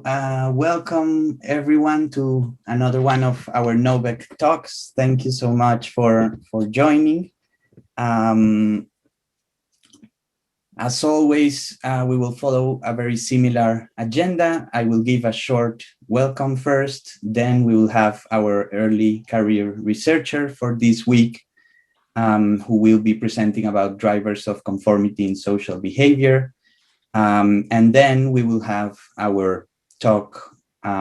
welcome everyone to another one of our Novec talks. Thank you so much for joining. As always, we will follow a very similar agenda. I will give a short welcome first, then we will have our early career researcher for this week, who will be presenting about drivers of conformity in social behavior. And then we will have our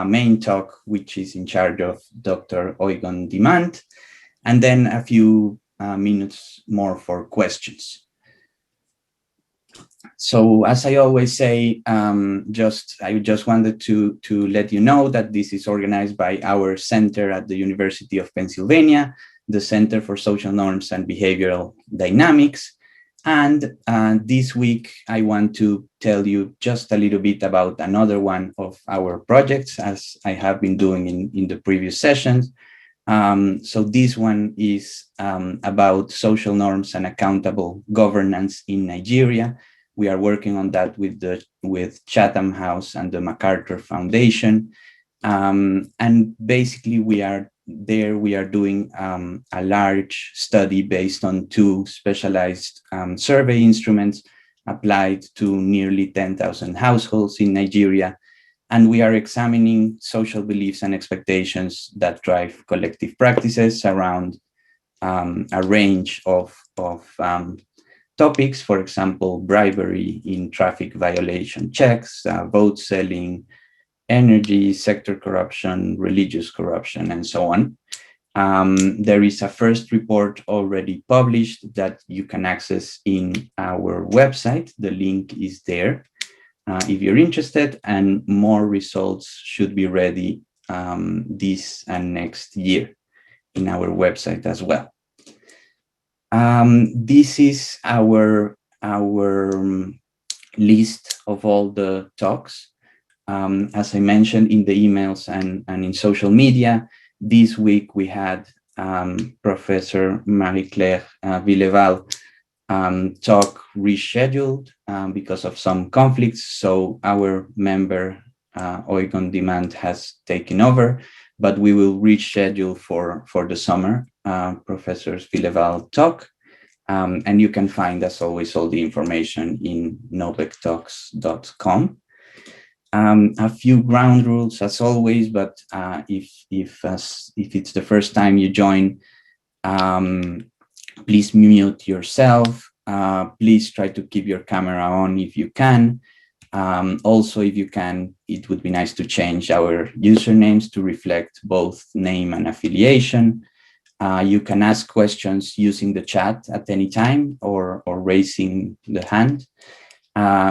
main talk, which is in charge of Dr. Eugen Dimant, and then a few minutes more for questions. So as I always say, I just wanted to let you know that this is organized by our center at the University of Pennsylvania, the Center for Social Norms and Behavioral Dynamics. And this week, I want to tell you just a little bit about another one of our projects, as I have been doing in the previous sessions. So this one is about social norms and accountable governance in Nigeria. We are working on that with Chatham House and the MacArthur Foundation. And basically, we are doing a large study based on two specialized survey instruments applied to nearly 10,000 households in Nigeria. And we are examining social beliefs and expectations that drive collective practices around a range of topics, for example, bribery in traffic violation checks, vote selling, energy sector corruption, religious corruption, and so on. There is a first report already published that you can access in our website. The link is there if you're interested, and more results should be ready this and next year in our website as well. This is our list of all the talks. As I mentioned in the emails and in social media, this week we had Professor Marie-Claire Villeval talk rescheduled because of some conflicts. So our member, Eugen Dimant, has taken over, but we will reschedule for the summer Professor Villeval talk. And you can find, as always, all the information in novectalks.com. A few ground rules, as always, but if it's the first time you join, please mute yourself. Please try to keep your camera on if you can. Also, if you can, it would be nice to change our usernames to reflect both name and affiliation. You can ask questions using the chat at any time or raising the hand.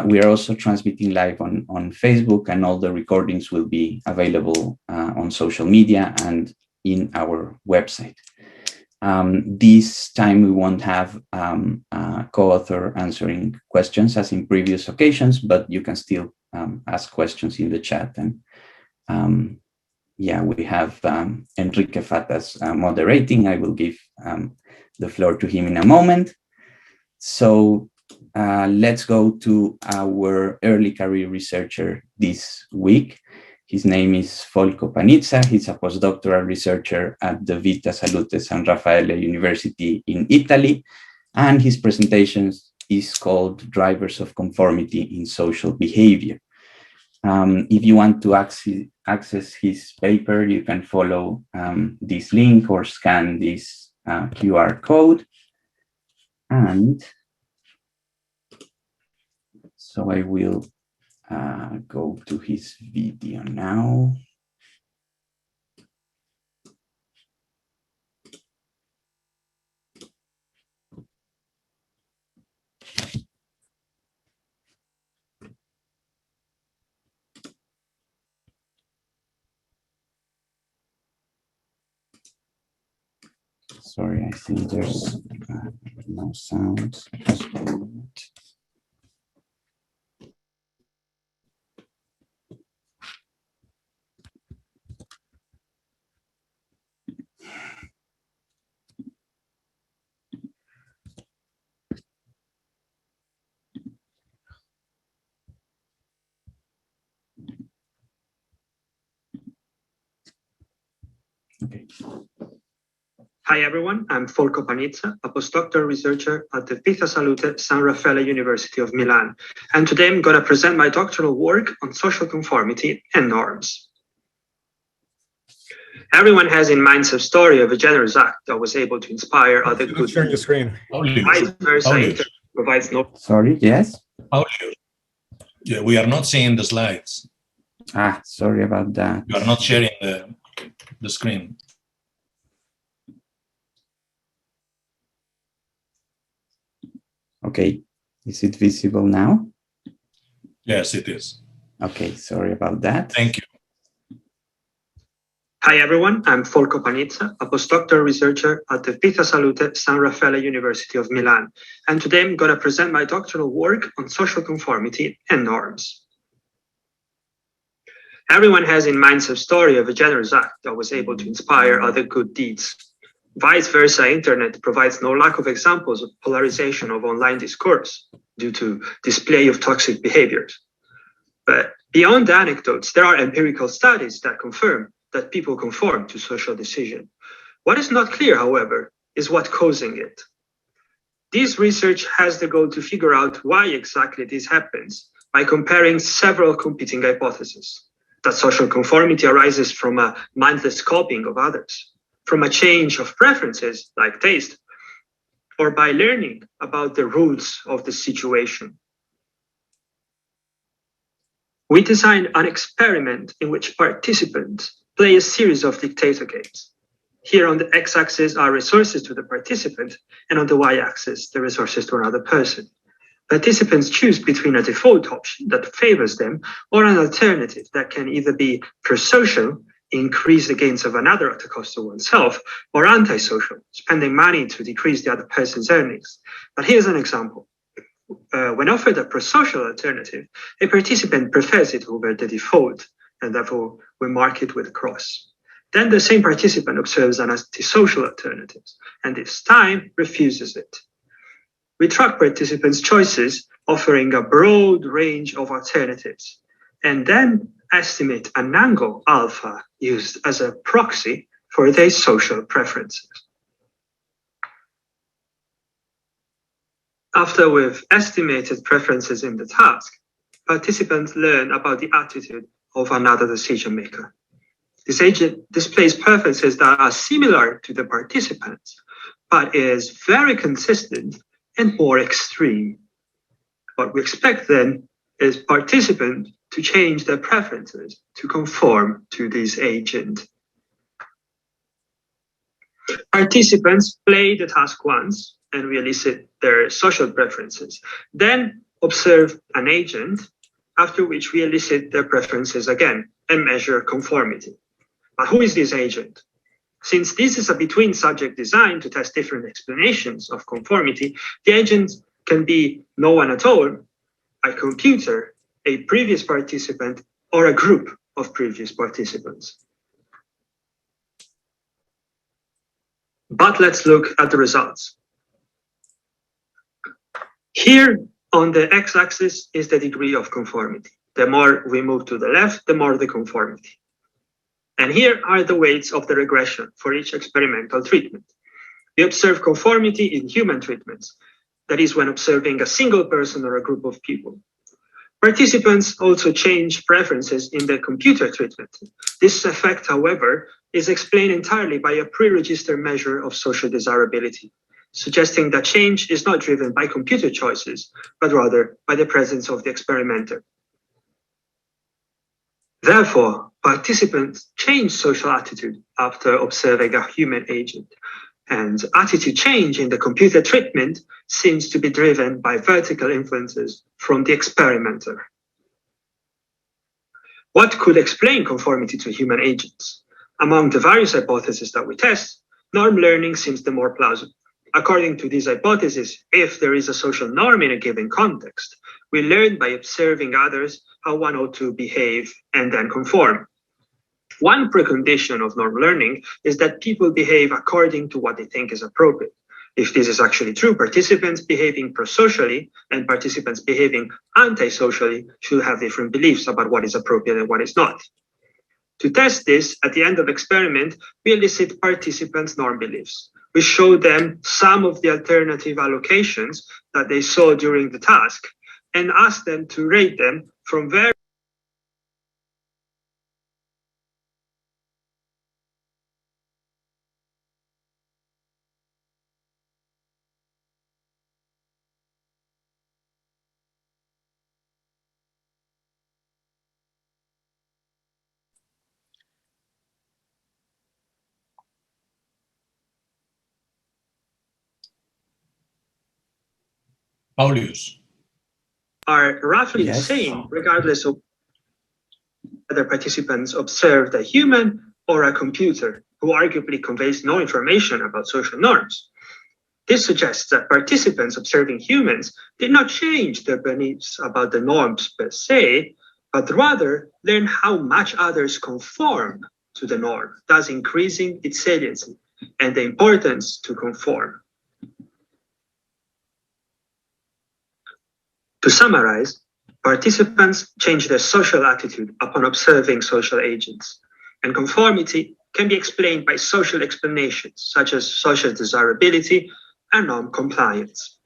We are also transmitting live on Facebook, and all the recordings will be available on social media and in our website. This time we won't have a co-author answering questions as in previous occasions, but you can still ask questions in the chat. And yeah, we have Enrique Fatas moderating. I will give the floor to him in a moment. So let's go to our early career researcher this week. His name is Folco Panizza. He's a postdoctoral researcher at the Vita Salute San Raffaele University in Italy. And his presentation is called Drivers of Conformity in Social Behavior. If you want to access his paper, you can follow this link or scan this QR code. And so I will go to his video now. Sorry, I think there's no sound. Hi everyone, I'm Folco Panizza, a postdoctoral researcher at the Vita Salute San Raffaele University of Milan. And today I'm going to present my doctoral work on social conformity and norms. Everyone has in mind some story of a generous act that was able to inspire other good sharing the screen. Vice versa, provides no. Sorry, yes? Yeah, we are not seeing the slides. Ah, sorry about that. You are not sharing the screen. Okay, is it visible now? Yes, it is. Okay, sorry about that. Thank you. Hi everyone, I'm Folco Panizza, a postdoctoral researcher at the Vita Salute San Raffaele University of Milan. And today I'm going to present my doctoral work on social conformity and norms. Everyone has in mind some story of a generous act that was able to inspire other good deeds. Vice versa, internet provides no lack of examples of polarization of online discourse due to display of toxic behaviors. But beyond the anecdotes, there are empirical studies that confirm that people conform to social decision. What is not clear, however, is what causing it. This research has the goal to figure out why exactly this happens by comparing several competing hypotheses. That social conformity arises from a mindless copying of others, from a change of preferences like taste, or by learning about the rules of the situation. We designed an experiment in which participants play a series of dictator games. Here on the x-axis are resources to the participant, and on the y-axis, the resources to another person. Participants choose between a default option that favors them or an alternative that can either be prosocial, increase the gains of another at the cost of oneself, or antisocial, spending money to decrease the other person's earnings. But here's an example. When offered a prosocial alternative, a participant prefers it over the default, and therefore we mark it with a cross. Then the same participant observes an antisocial alternative, and this time refuses it. We track participants' choices, offering a broad range of alternatives, and then estimate an angle alpha used as a proxy for their social preferences. After we've estimated preferences in the task, participants learn about the attitude of another decision maker. This agent displays preferences that are similar to the participants, but is very consistent and more extreme. What we expect then is participants to change their preferences to conform to this agent. Participants play the task once and we elicit their social preferences, then observe an agent, after which we elicit their preferences again and measure conformity. But who is this agent? Since this is a between subject design to test different explanations of conformity, the agent can be no one at all, a computer, a previous participant, or a group of previous participants. But let's look at the results. Here on the x-axis is the degree of conformity. The more we move to the left, the more the conformity. And here are the weights of the regression for each experimental treatment. We observe conformity in human treatments, that is when observing a single person or a group of people. Participants also change preferences in the computer treatment. This effect, however, is explained entirely by a pre-registered measure of social desirability, suggesting that change is not driven by computer choices, but rather by the presence of the experimenter. Therefore, participants change social attitude after observing a human agent, and attitude change in the computer treatment seems to be driven by vertical influences from the experimenter. What could explain conformity to human agents? Among the various hypotheses that we test, norm learning seems the more plausible. According to this hypothesis, if there is a social norm in a given context, we learn by observing others how one ought to behave and then conform. One precondition of norm learning is that people behave according to what they think is appropriate. If this is actually true, participants behaving prosocially and participants behaving antisocially should have different beliefs about what is appropriate and what is not. To test this, at the end of the experiment, we elicit participants' norm beliefs. We show them some of the alternative allocations that they saw during the task and ask them to rate them from various Paulius. are roughly the Yes. same, regardless of whether participants observed a human or a computer, who arguably conveys no information about social norms. This suggests that participants observing humans did not change their beliefs about the norms per se, but rather learn how much others conform to the norm, thus increasing its saliency and the importance to conform. To summarize, participants change their social attitude upon observing social agents, and conformity can be explained by social explanations such as social desirability and non-compliance.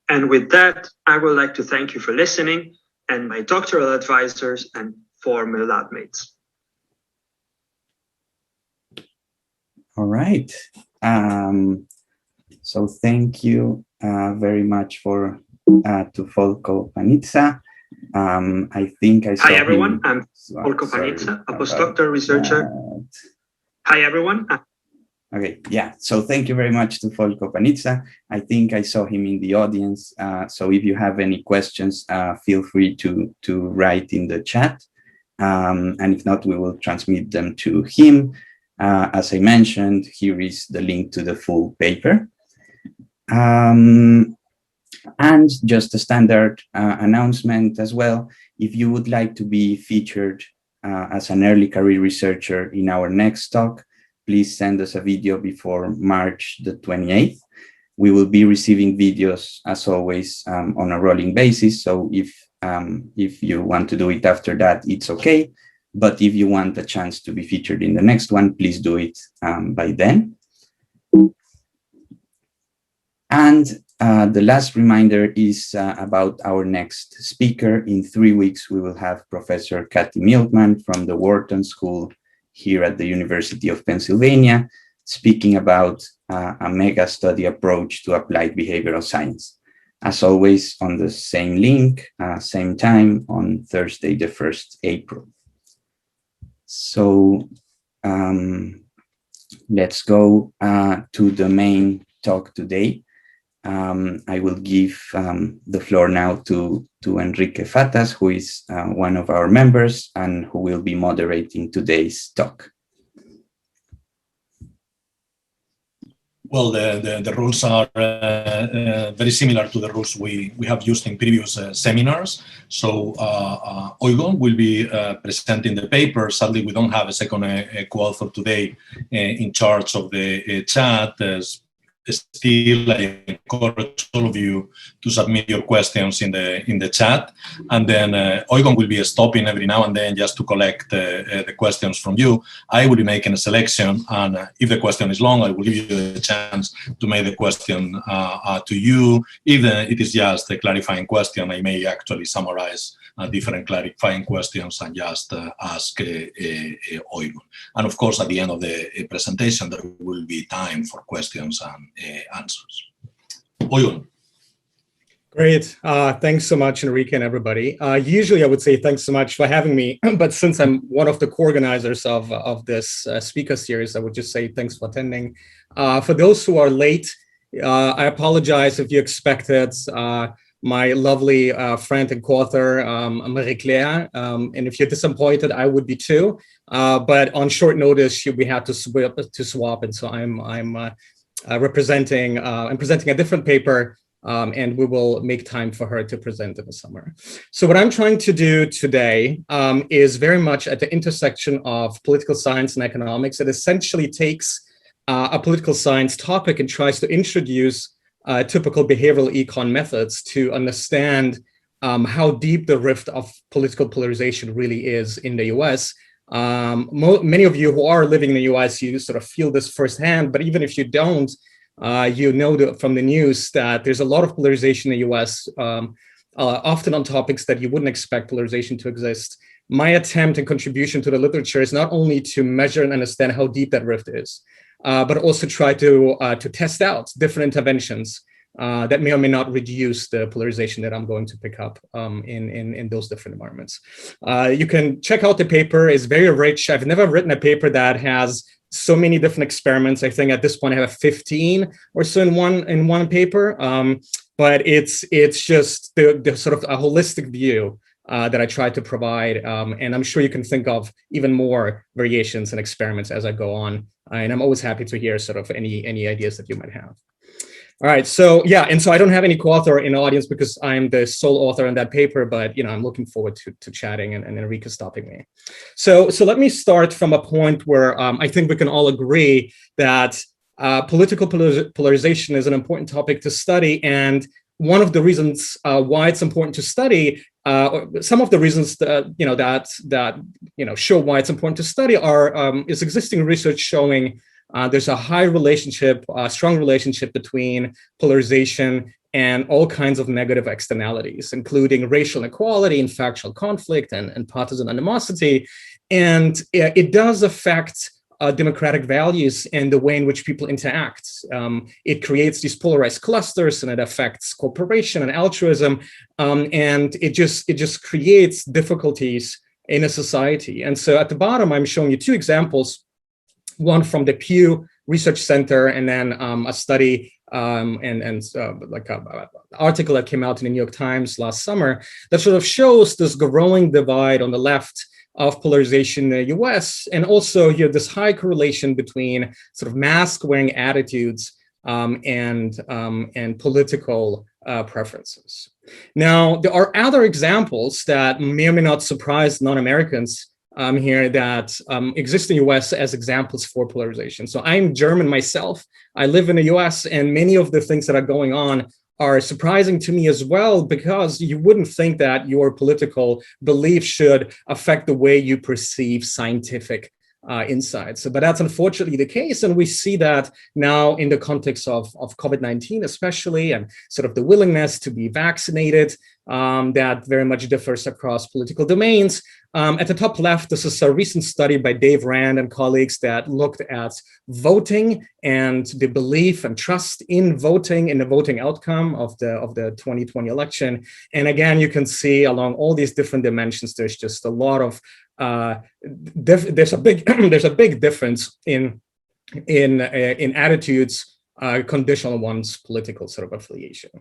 And with that, I would like to thank you for listening, and my doctoral advisors and former lab mates. All right. So thank you very much for to Folko Panizza. I think I saw Hi everyone, him. I'm Folko Panizza, a postdoctoral researcher. Hi everyone. Okay, yeah, so thank you very much to Folko Panizza. I think I saw him in the audience. So if you have any questions, feel free to write in the chat. And if not, we will transmit them to him. As I mentioned, here is the link to the full paper. And just a standard announcement as well. If you would like to be featured as an early career researcher in our next talk, please send us a video before March the 28th. We will be receiving videos, as always, on a rolling basis. So if you want to do it after that, it's okay. But if you want a chance to be featured in the next one, please do it by then. And the last reminder is about our next speaker. In 3 weeks, we will have Professor Kathy Milkman from the Wharton School here at the University of Pennsylvania, speaking about a mega study approach to applied behavioral science. As always, on the same link, same time, on Thursday, the 1st April. So let's go to the main talk today. I will give the floor now to Enrique Fatas, who is one of our members and who will be moderating today's talk. Well, the rules are very similar to the rules we have used in previous seminars. So Eugen will be presenting the paper. Sadly, we don't have a second co-author today in charge of the chat. Still, I encourage all of you to submit your questions in the chat, and then Eugen will be stopping every now and then just to collect the questions from you. I will be making a selection, and if the question is long, I will give you a chance to make the question to you. If it is just a clarifying question, I may actually summarize different clarifying questions and just ask Eugen. And of course, at the end of the presentation, there will be time for questions and answers. Eugen. Great. Thanks so much, Enrique and everybody. Usually I would say thanks so much for having me, but since I'm one of the co-organizers of this speaker series, I would just say thanks for attending. For those who are late, I apologize if you expected my lovely friend and co-author, Marie-Claire. And if you're disappointed, I would be too. But on short notice, we had to swap. And so I'm presenting a different paper, and we will make time for her to present in the summer. So what I'm trying to do today is very much at the intersection of political science and economics. It essentially takes a political science topic and tries to introduce typical behavioral econ methods to understand how deep the rift of political polarization really is in the US. Many of you who are living in the US, you sort of feel this firsthand, but even if you don't, you know from the news that there's a lot of polarization in the US, often on topics that you wouldn't expect polarization to exist. My attempt and contribution to the literature is not only to measure and understand how deep that rift is, but also try to test out different interventions that may or may not reduce the polarization that I'm going to pick up in those different environments. You can check out the paper. It's very rich. I've never written a paper that has so many different experiments. I think at this point I have 15 or so in one paper. But it's just the sort of a holistic view that I try to provide. And I'm sure you can think of even more variations and experiments as I go on. And I'm always happy to hear sort of any ideas that you might have. All right, so yeah, and so I don't have any co-author in the audience because I'm the sole author on that paper, but I'm looking forward to chatting and Enrique stopping me. So let me start from a point where I think we can all agree that political polarization is an important topic to study, and one of the reasons why it's important to study, some of the reasons that show why it's important to study is existing research showing there's a high relationship, strong relationship between polarization and all kinds of negative externalities, including racial inequality and factional conflict and partisan animosity. And it does affect democratic values and the way in which people interact. It creates these polarized clusters, and it affects cooperation and altruism, and it just creates difficulties in a society. And so at the bottom, I'm showing you two examples, one from the Pew Research Center, and then a study like an article that came out in the New York Times last summer that sort of shows this growing divide on the left of polarization in the US, and also this high correlation between sort of mask-wearing attitudes and political preferences. Now, there are other examples that may or may not surprise non-Americans here that exist in the US as examples for polarization. So I'm German myself. I live in the US, and many of the things that are going on are surprising to me as well, because you wouldn't think that your political belief should affect the way you perceive scientific insights. But that's unfortunately the case. And we see that now in the context of COVID-19, especially, and sort of the willingness to be vaccinated, that very much differs across political domains. At the top left, this is a recent study by Dave Rand and colleagues that looked at voting and the belief and trust in voting, in the voting outcome of the 2020 election. And again, you can see along all these different dimensions, there's just a lot of there's a big difference in attitudes conditional on one's political sort of affiliation.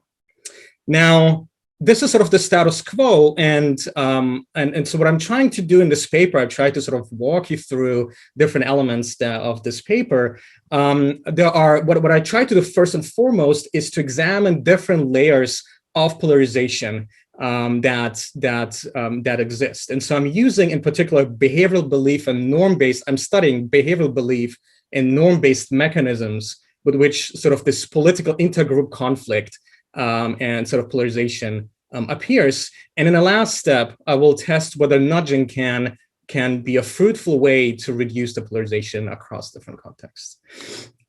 Now, this is sort of the status quo, and so what I'm trying to do in this paper, I've tried to sort of walk you through different elements of this paper. What I try to do first and foremost is to examine different layers of polarization that exist. And so I'm using in particular behavioral belief and norm-based, I'm studying behavioral belief and norm-based mechanisms with which sort of this political intergroup conflict and sort of polarization appears. And in the last step, I will test whether nudging can be a fruitful way to reduce the polarization across different contexts.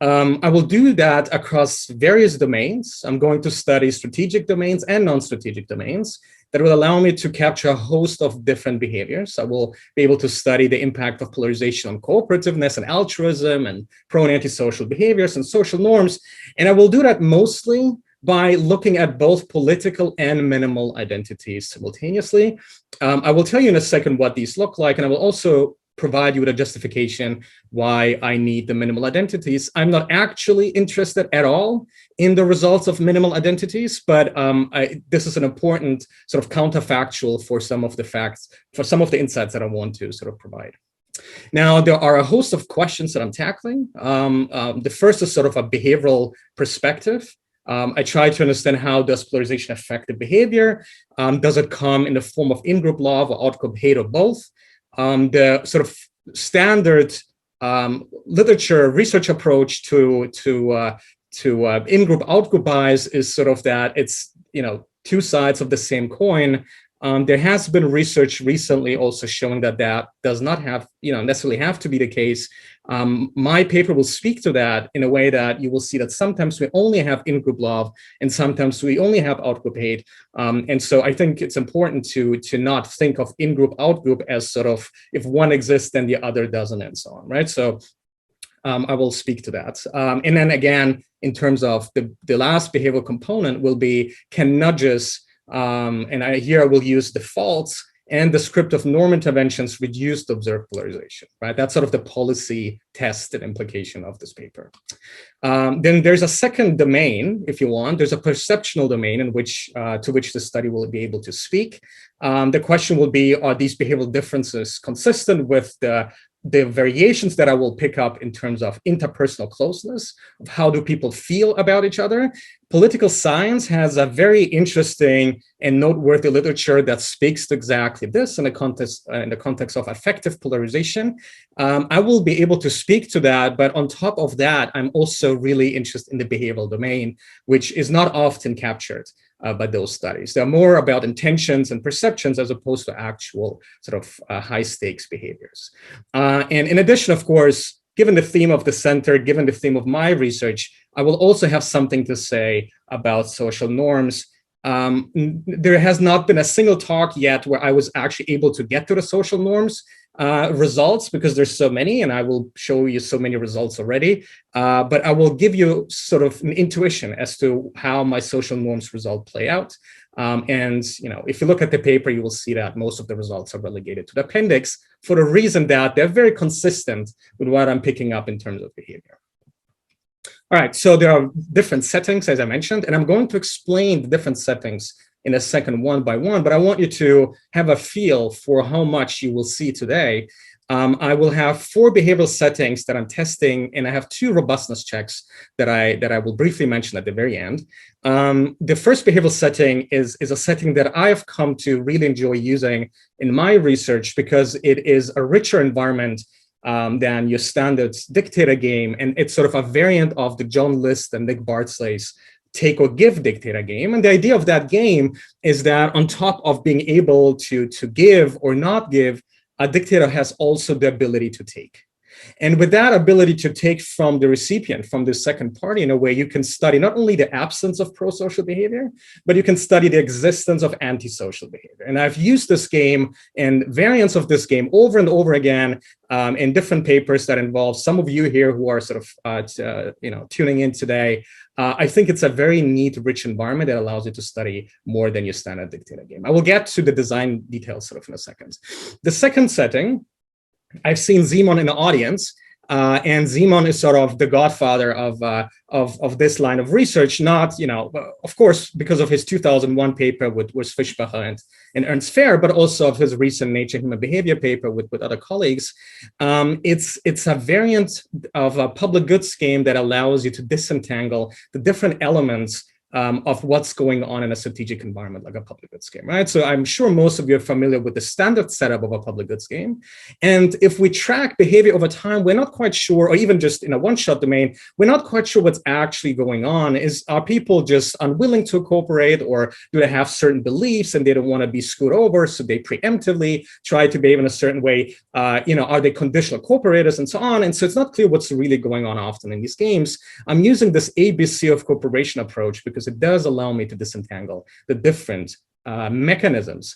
I will do that across various domains. I'm going to study strategic domains and non-strategic domains that will allow me to capture a host of different behaviors. I will be able to study the impact of polarization on cooperativeness and altruism and pro and antisocial behaviors and social norms. And I will do that mostly by looking at both political and minimal identities simultaneously. I will tell you in a second what these look like, and I will also provide you with a justification why I need the minimal identities. I'm not actually interested at all in the results of minimal identities, but this is an important sort of counterfactual for some of the facts, for some of the insights that I want to sort of provide. Now, there are a host of questions that I'm tackling. The first is sort of a behavioral perspective. I try to understand how does polarization affect the behavior? Does it come in the form of in-group-love or outgroup-hate or both? The sort of standard literature research approach to in-group, out-group bias is sort of that it's, two sides of the same coin. There has been research recently also showing that that does not have, necessarily have to be the case. My paper will speak to that in a way that you will see that sometimes we only have in-group-love and sometimes we only have out-group-hate. And so I think it's important to not think of in-group, out-group as sort of if one exists, then the other doesn't, and so on, right? So I will speak to that. And then again, in terms of the last behavioral component will be, can nudges, and here I will use defaults and descriptive norm interventions reduce the observed polarization, right? That's sort of the policy tested implication of this paper. Then there's a second domain, if you want. There's a perceptional domain in which to which the study will be able to speak. The question will be, are these behavioral differences consistent with the variations that I will pick up in terms of interpersonal closeness, of how do people feel about each other? Political science has a very interesting and noteworthy literature that speaks to exactly this in the context of affective polarization. I will be able to speak to that, but on top of that, I'm also really interested in the behavioral domain, which is not often captured by those studies. They're more about intentions and perceptions as opposed to actual sort of high stakes behaviors. And in addition, of course, given the theme of the center, given the theme of my research, I will also have something to say about social norms. There has not been a single talk yet where I was actually able to get to the social norms results, because there's so many, and I will show you so many results already. But I will give you sort of an intuition as to how my social norms result play out. And if you look at the paper, you will see that most of the results are relegated to the appendix for the reason that they're very consistent with what I'm picking up in terms of behavior. All right, so there are different settings, as I mentioned, and I'm going to explain the different settings in a second one by one, but I want you to have a feel for how much you will see today. I will have 4 behavioral settings that I'm testing, and I have 2 robustness checks that I will briefly mention at the very end. The first behavioral setting is a setting that I have come to really enjoy using in my research because it is a richer environment than your standard Dictator Game, and it's sort of a variant of the John List and Nick Bartley's take or give Dictator Game. And the idea of that game is that on top of being able to give or not give, a dictator has also the ability to take. And with that ability to take from the recipient, from the second party, in a way, you can study not only the absence of pro-social behavior, but you can study the existence of antisocial behavior. And I've used this game and variants of this game over and over again in different papers that involve some of you here who are sort of tuning in today. I think it's a very neat, rich environment that allows you to study more than your standard Dictator Game. I will get to the design details sort of in a second. The second setting, I've seen Simon in the audience, and Simon is sort of the godfather of this line of research, not, of course, because of his 2001 paper with Fischbacher and Ernst Fehr, but also of his recent Nature Human Behavior paper with other colleagues. It's a variant of a public goods game that allows you to disentangle the different elements of what's going on in a strategic environment like a public goods game, right? So I'm sure most of you are familiar with the standard setup of a public goods game. And if we track behavior over time, we're not quite sure, or even just in a one-shot domain, we're not quite sure what's actually going on. Are people just unwilling to cooperate, or do they have certain beliefs and they don't want to be screwed over, so they preemptively try to behave in a certain way? Are they conditional cooperators and so on? And so it's not clear what's really going on often in these games. I'm using this ABC of cooperation approach because it does allow me to disentangle the different mechanisms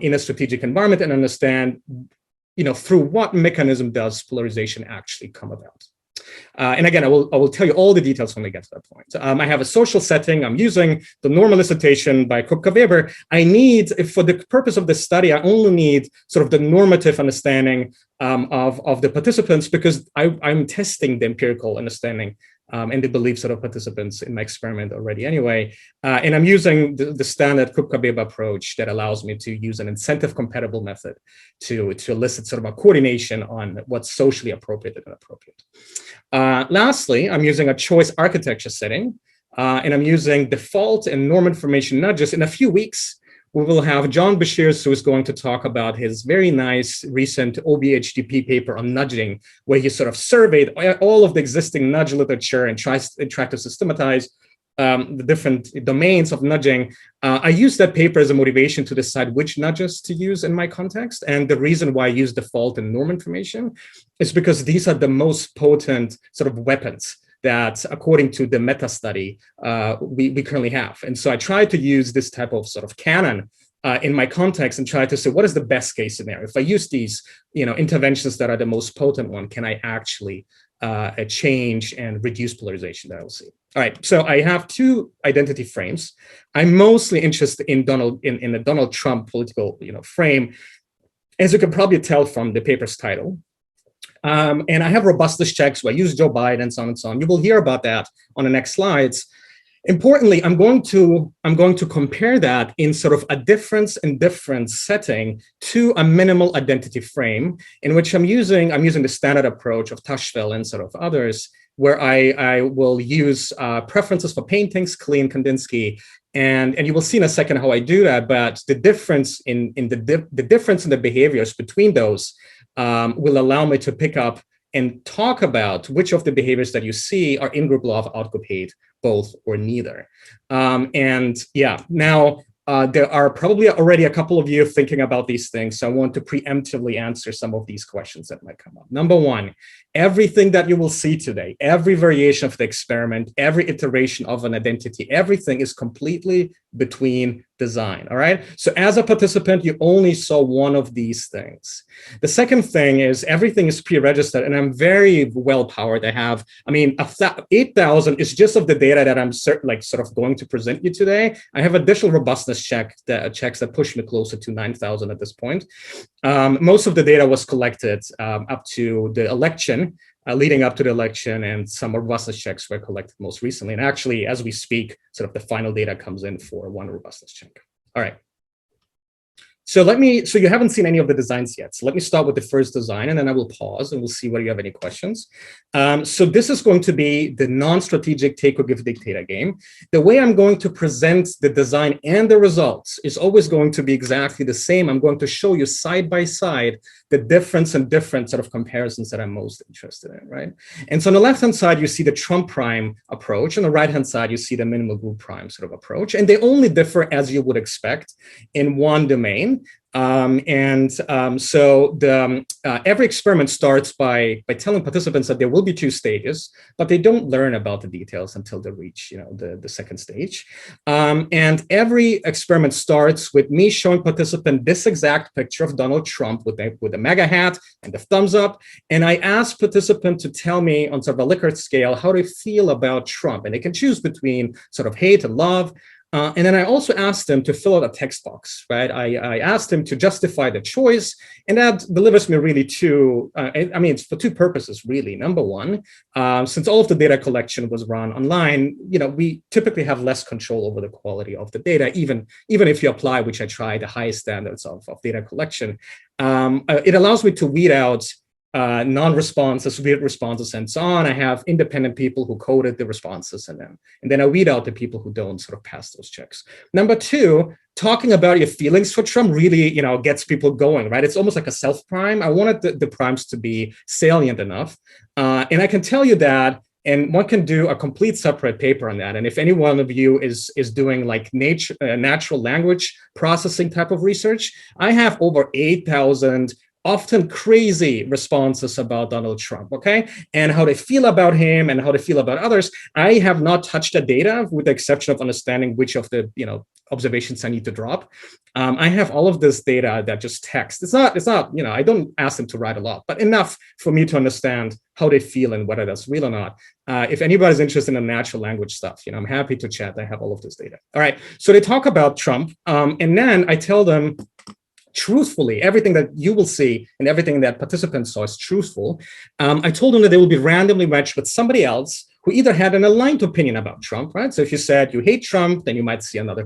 in a strategic environment and understand, through what mechanism does polarization actually come about. And again, I will tell you all the details when we get to that point. I have a social setting. I'm using the normal elicitation by Krupka-Weber. I need, for the purpose of this study, I only need sort of the normative understanding of the participants, because I'm testing the empirical understanding and the beliefs of the participants in my experiment already anyway. And I'm using the standard Krupka-Weber approach that allows me to use an incentive-compatible method to elicit sort of a coordination on what's socially appropriate and inappropriate. Lastly, I'm using a choice architecture setting, and I'm using default and norm information nudges. In a few weeks, we will have John Bashir, who is going to talk about his very nice recent OBHDP paper on nudging, where he sort of surveyed all of the existing nudge literature and tried to systematize the different domains of nudging, I use that paper as a motivation to decide which nudges to use in my context. And the reason why I use default and norm information is because these are the most potent sort of weapons that, according to the meta study, we currently have. And so I try to use this type of sort of canon in my context and try to say, what is the best case scenario? If I use these, interventions that are the most potent one, can I actually change and reduce polarization that I'll see? All right, so I have two identity frames. I'm mostly interested in the Donald Trump political, frame, as you can probably tell from the paper's title. And I have robustness checks where I use Joe Biden and so on and so on. You will hear about that on the next slides. Importantly, I'm going to compare that in sort of a difference in difference setting to a minimal identity frame, in which I'm using the standard approach of Tashville and sort of others, where I will use preferences for paintings, Klee and Kandinsky, and you will see in a second how I do that. But the difference in the difference in the behaviors between those will allow me to pick up and talk about which of the behaviors that you see are ingroup-love, outgroup-hate, both or neither. And yeah, now there are probably already a couple of you thinking about these things, so I want to preemptively answer some of these questions that might come up. Number one, everything that you will see today, every variation of the experiment, every iteration of an identity, everything is completely between design, all right? So as a participant, you only saw one of these things. The second thing is everything is pre-registered, and I'm very well-powered. I have, 8,000 is just of the data that I'm sort of going to present you today. I have additional robustness checks that push me closer to 9,000 at this point. Most of the data was collected up to the election, leading up to the election, and some robustness checks were collected most recently. And actually, as we speak, sort of the final data comes in for one robustness check. All right. So you haven't seen any of the designs yet. So let me start with the first design, and then I will pause and we'll see whether you have any questions. So this is going to be the non-strategic take or give dictator game. The way I'm going to present the design and the results is always going to be exactly the same. I'm going to show you side by side the different sort of comparisons that I'm most interested in, right? And so on the left-hand side, you see the Trump prime approach. On the right-hand side, you see the minimal group prime sort of approach. And they only differ, as you would expect, in one domain. So every experiment starts by telling participants that there will be two stages, but they don't learn about the details until they reach, the second stage. And every experiment starts with me showing participant this exact picture of Donald Trump with the MAGA hat and the thumbs up. And I ask participant to tell me on sort of a Likert scale how they feel about Trump. And they can choose between sort of hate and love. And then I also asked them to fill out a text box, right? I asked them to justify the choice, and that delivers me really it's for two purposes, really. Number one, since all of the data collection was run online, we typically have less control over the quality of the data, even if you apply, which I try, the highest standards of data collection. It allows me to weed out non-responses, weird responses, and so on. I have independent people who coded the responses, and then I weed out the people who don't sort of pass those checks. Number two, talking about your feelings for Trump really, gets people going, right? It's almost like a self-prime. I wanted the primes to be salient enough, and I can tell you that. And one can do a complete separate paper on that. And if any one of you is doing like natural language processing type of research, I have over 8,000 often crazy responses about Donald Trump, okay? And how they feel about him and how they feel about others. I have not touched the data with the exception of understanding which of the, observations I need to drop. I have all of this data that just text. It's not, I don't ask them to write a lot, but enough for me to understand how they feel and whether that's real or not. If anybody's interested in natural language stuff, I'm happy to chat. I have all of this data. All right, so they talk about Trump, and then I tell them, truthfully, everything that you will see and everything that participants saw is truthful. I told them that they will be randomly matched with somebody else who either had an aligned opinion about Trump, right? So if you said you hate Trump, then you might see another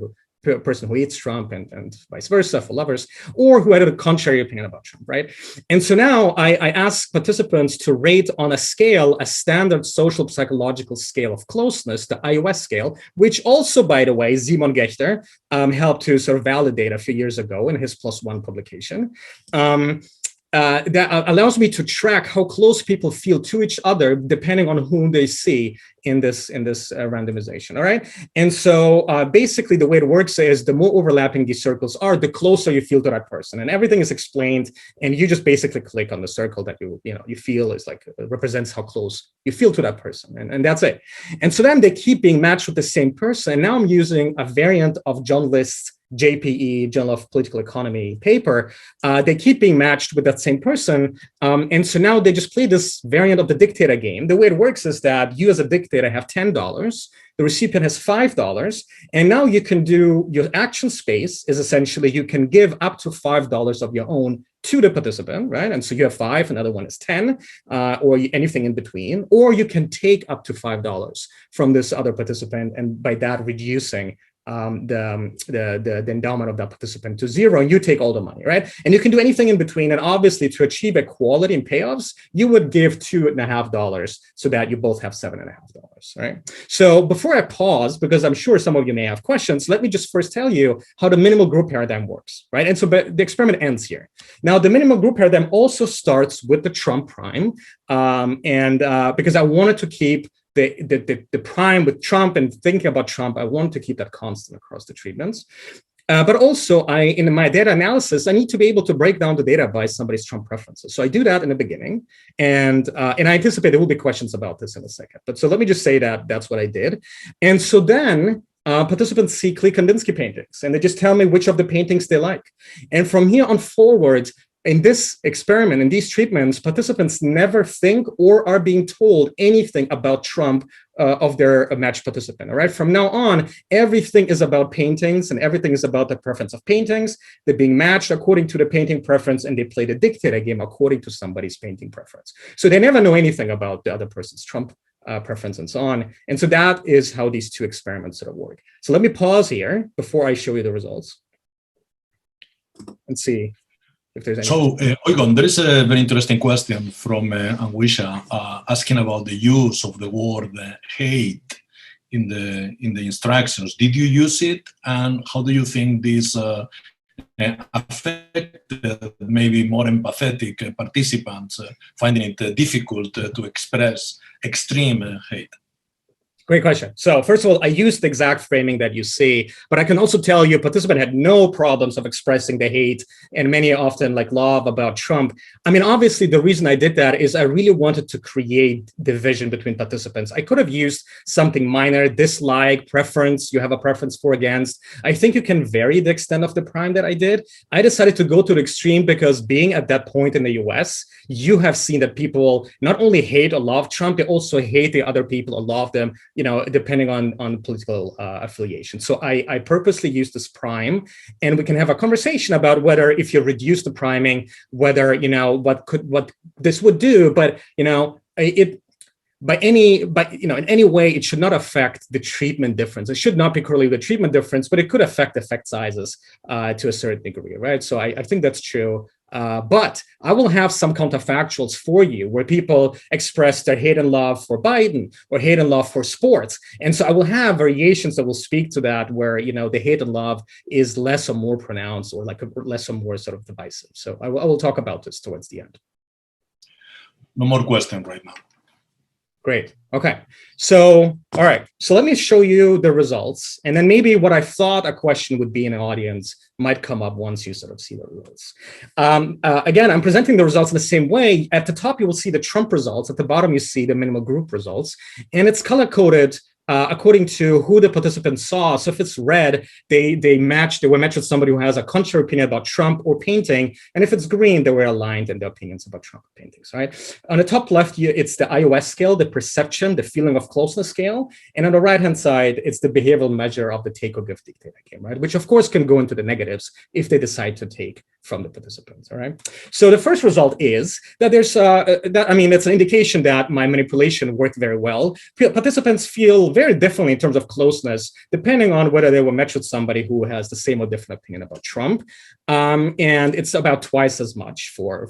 person who hates Trump and vice versa for lovers, or who had a contrary opinion about Trump, right? And so now I ask participants to rate on a scale, a standard social psychological scale of closeness, the iOS scale, which also, by the way, Simon Gechter helped to sort of validate a few years ago in his +1 publication. that allows me to track how close people feel to each other depending on whom they see in this randomization. All right, and so basically the way it works is the more overlapping these circles are, the closer you feel to that person, and everything is explained. And you just basically click on the circle that you feel is like represents how close you feel to that person, and that's it. And so then they keep being matched with the same person. And now I'm using a variant of John List's JPE, Journal of Political Economy paper. They keep being matched with that same person. And so now they just play this variant of the dictator game. The way it works is that you as a dictator have $10, the recipient has $5, and now you can do, your action space is essentially you can give up to $5 of your own to the participant, right? And so you have 5, another one is 10, or anything in between, or you can take up to $5 from this other participant, and by that reducing the endowment of that participant to 0, and you take all the money, right? And you can do anything in between. And obviously, to achieve equality in payoffs, you would give $2.50 so that you both have $7.50, right? So before I pause, because I'm sure some of you may have questions, let me just first tell you how the minimal group paradigm works, right? And so the experiment ends here. Now, the minimal group paradigm also starts with the Trump prime, because I wanted to keep the prime with Trump and thinking about Trump, I want to keep that constant across the treatments. But also, in my data analysis, I need to be able to break down the data by somebody's Trump preferences. So I do that in the beginning, and I anticipate there will be questions about this in a second. But so let me just say that that's what I did. And so then participants see Klee Kandinsky paintings, and they just tell me which of the paintings they like. And from here on forward, in this experiment, in these treatments, participants never think or are being told anything about Trump of their matched participant. All right. From now on, everything is about paintings, and everything is about the preference of paintings. They're being matched according to the painting preference, and they play the dictator game according to somebody's painting preference. So they never know anything about the other person's Trump preference and so on. And so that is how these two experiments sort of work. So let me pause here before I show you the results and see if there's any. So, Eugen, there is a very interesting question from Anwisha asking about the use of the word hate in the instructions. Did you use it, and how do you think this affected maybe more empathetic participants finding it difficult to express extreme hate? Great question. So first of all, I used the exact framing that you see, but I can also tell you participant had no problems of expressing the hate and many often like love about Trump. I mean, obviously the reason I did that is I really wanted to create division between participants. I could have used something minor, dislike, preference, you have a preference for, against. I think you can vary the extent of the prime that I did. I decided to go to the extreme because being at that point in the US, you have seen that people not only hate or love Trump, they also hate the other people or love them, depending on political affiliation. So I purposely used this prime, and we can have a conversation about whether, if you reduce the priming, whether, what this would do, but, in any way, it should not affect the treatment difference. It should not be correlated with the treatment difference, but it could affect effect sizes to a certain degree, right? So I think that's true. But I will have some counterfactuals for you where people express their hate and love for Biden or hate and love for sports. And so I will have variations that will speak to that where, the hate and love is less or more pronounced or like less or more sort of divisive. So I will talk about this towards the end. No more questions right now. Great. Okay. So, all right. So let me show you the results. And then maybe what I thought a question would be in the audience might come up once you sort of see the results. Again, I'm presenting the results in the same way. At the top, you will see the Trump results. At the bottom, you see the minimal group results. And it's color-coded according to who the participants saw. So if it's red, they were matched with somebody who has a contrary opinion about Trump or painting. And if it's green, they were aligned in their opinions about Trump paintings, right? On the top left, it's the iOS scale, the perception, the feeling of closeness scale. And on the right-hand side, it's the behavioral measure of the take or give dictator game, right? Which of course can go into the negatives if they decide to take from the participants, all right? So the first result is that it's an indication that my manipulation worked very well. Participants feel very differently in terms of closeness, depending on whether they were matched with somebody who has the same or different opinion about Trump. And it's about twice as much for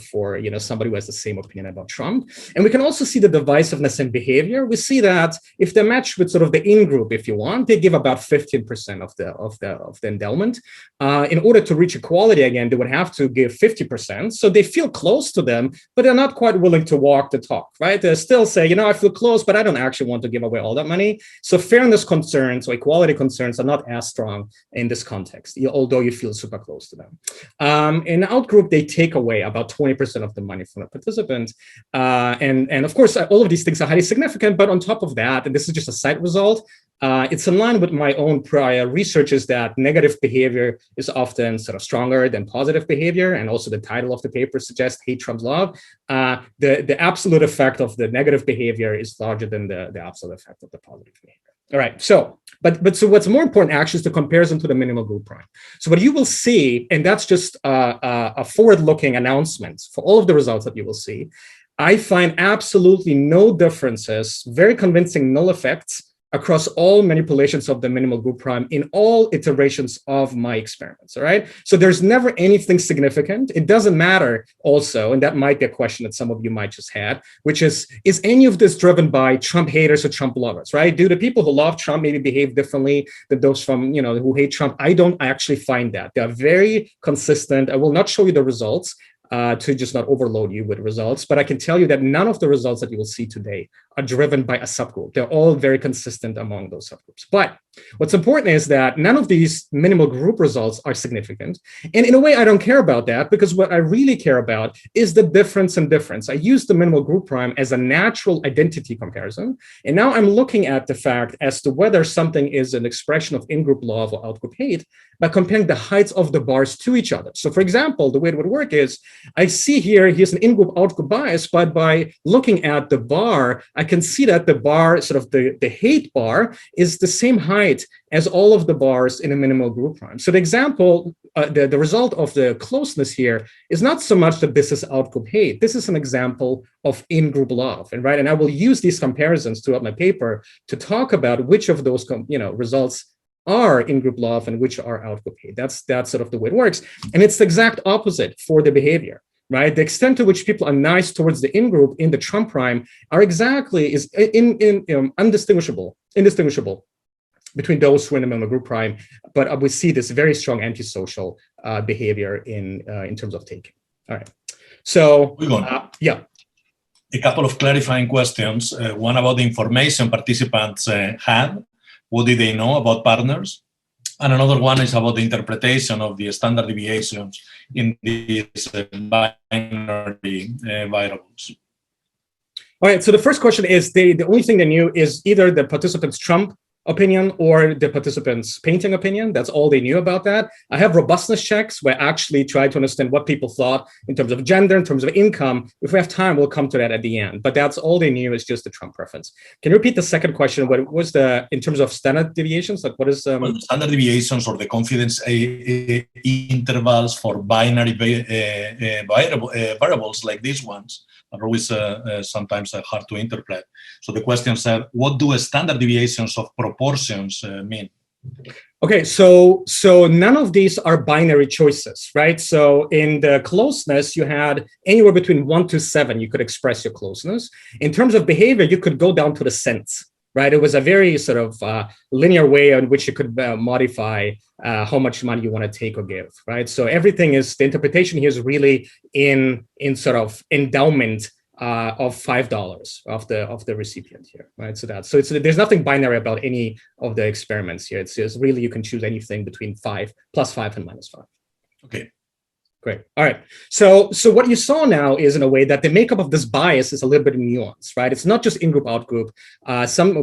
somebody who has the same opinion about Trump. And we can also see the divisiveness in behavior. We see that if they're matched with sort of the in-group, if you want, they give about 15% of the endowment. In order to reach equality again, they would have have to give 50%. So they feel close to them, but they're not quite willing to walk the talk, right? They still say, you know, I feel close, but I don't actually want to give away all that money. So fairness concerns or equality concerns are not as strong in this context, although you feel super close to them. In outgroup, they take away about 20% of the money from the participant. And of course, all of these things are highly significant, but on top of that, and this is just a side result, it's in line with my own prior research, is that negative behavior is often sort of stronger than positive behavior. And also the title of the paper suggests hate trumps love. The absolute effect of the negative behavior is larger than the absolute effect of the positive behavior. All right, so, but so what's more important actually is the comparison to the minimal group prime. So what you will see, and that's just a forward-looking announcement for all of the results that you will see, I find absolutely no differences, very convincing null effects across all manipulations of the minimal group prime in all iterations of my experiments, all right? So there's never anything significant. It doesn't matter also, and that might be a question that some of you might just had, which is any of this driven by Trump haters or Trump lovers, right? Do the people who love Trump maybe behave differently than those from, you know, who hate Trump? I don't actually find that. They're very consistent. I will not show you the results to just not overload you with results, but I can tell you that none of the results that you will see today are driven by a subgroup. They're all very consistent among those subgroups. But what's important is that none of these minimal group results are significant. And in a way, I don't care about that, because what I really care about is the difference in difference. I use the minimal group prime as a natural identity comparison. And now I'm looking at the fact as to whether something is an expression of in-group love or out-group hate by comparing the heights of the bars to each other. So for example, the way it would work is I see here's an in-group out-group bias, but by looking at the bar, I can see that the bar, sort of the hate bar, is the same height as all of the bars in a minimal group prime. So the example, the result of the closeness here is not so much that this is out-group hate. This is an example of in-group love, and right. And I will use these comparisons throughout my paper to talk about which of those results are in-group love and which are out-group hate. That's sort of the way it works. And it's the exact opposite for the behavior, right? The extent to which people are nice towards the in-group in the Trump prime is indistinguishable between those who are in the minimal group prime. But we see this very strong antisocial behavior in terms of taking. All right. So, yeah. A couple of clarifying questions. One about the information participants had. What did they know about partners? And another one is about the interpretation of the standard deviations in these binary variables. All right, so the first question is the only thing they knew is either the participants' Trump opinion or the participants' painting opinion. That's all they knew about that. I have robustness checks where I actually try to understand what people thought in terms of gender, in terms of income. If we have time, we'll come to that at the end. But that's all they knew is just the Trump preference. Can you repeat the second question? What was in terms of standard deviations? Like what is well, the standard deviations or the confidence intervals for binary variables like these ones are always sometimes hard to interpret. So the question said, what do standard deviations of proportions mean? Okay, so none of these are binary choices, right? So in the closeness, you had anywhere between 1 to 7, you could express your closeness. In terms of behavior, you could go down to the cents, right? It was a very sort of linear way in which you could modify how much money you want to take or give, right? So everything is, the interpretation here is really in sort of endowment of $5 of the recipient here, right? So there's nothing binary about any of the experiments here. It's just really you can choose anything between +5 and -5. Okay. Great. All right. So what you saw now is, in a way, that the makeup of this bias is a little bit nuanced, right? It's not just in-group, out-group.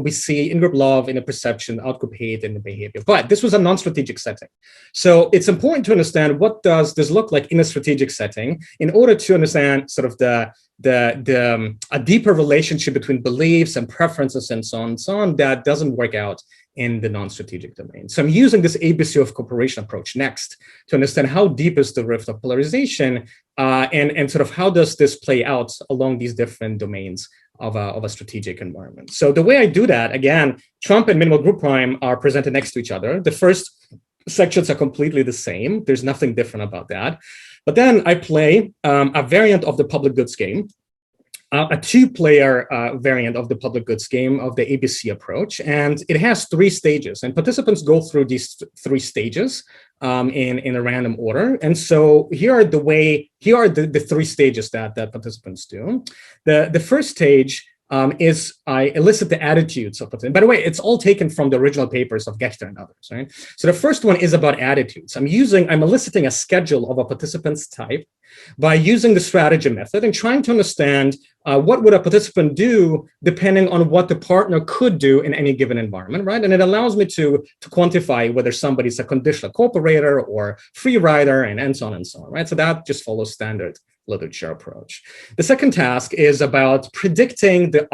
We see in-group love in the perception, out-group hate in the behavior. But this was a non-strategic setting. So it's important to understand what does this look like in a strategic setting in order to understand sort of a deeper relationship between beliefs and preferences and so on that doesn't work out in the non-strategic domain. So I'm using this ABC of cooperation approach next to understand how deep is the rift of polarization and sort of how does this play out along these different domains of a strategic environment. So the way I do that, again, Trump and minimal group prime are presented next to each other. The first sections are completely the same. There's nothing different about that. But then I play a variant of the public goods game. a two-player variant of the public goods game of the ABC approach, and it has 3 stages, and participants go through these 3 stages in a random order. And so here are the 3 stages that participants do. The first stage is I elicit the attitudes of participants. By the way, it's all taken from the original papers of Gechter and others, right? So the first one is about attitudes. I'm eliciting a schedule of a participant's type by using the strategy method and trying to understand what would a participant do depending on what the partner could do in any given environment, right? And it allows me to quantify whether somebody's a conditional cooperator or free rider and so on and so on, right? So that just follows standard literature approach. The second task is about predicting the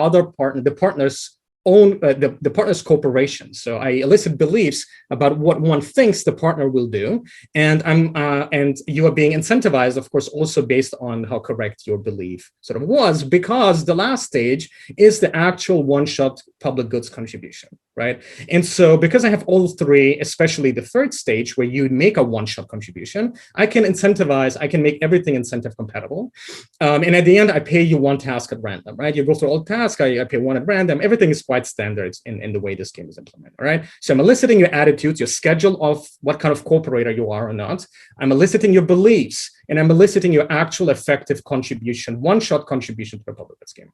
partner's cooperation. So I elicit beliefs about what one thinks the partner will do, and you are being incentivized, of course, also based on how correct your belief sort of was, because the last stage is the actual one-shot public goods contribution, right? And so because I have all 3, especially the third stage where you make a one-shot contribution, I can make everything incentive compatible. And at the end, I pay you 1 task at random, right? You go through all the tasks, I pay 1 at random. Everything is quite standard in the way this game is implemented, all right? So I'm eliciting your attitudes, your schedule of what kind of cooperator you are or not. I'm eliciting your beliefs, and I'm eliciting your actual effective contribution, one-shot contribution to the public goods game.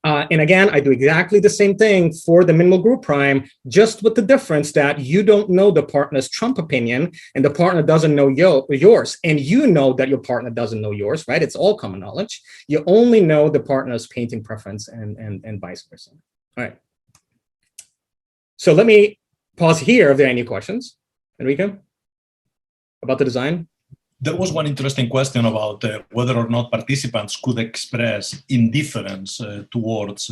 And again, I do exactly the same thing for the minimal group prime, just with the difference that you don't know the partner's Trump opinion and the partner doesn't know yours. And you know that your partner doesn't know yours, right? It's all common knowledge. You only know the partner's painting preference and vice versa. All right. So let me pause here if there are any questions. Enrique, about the design? There was one interesting question about whether or not participants could express indifference towards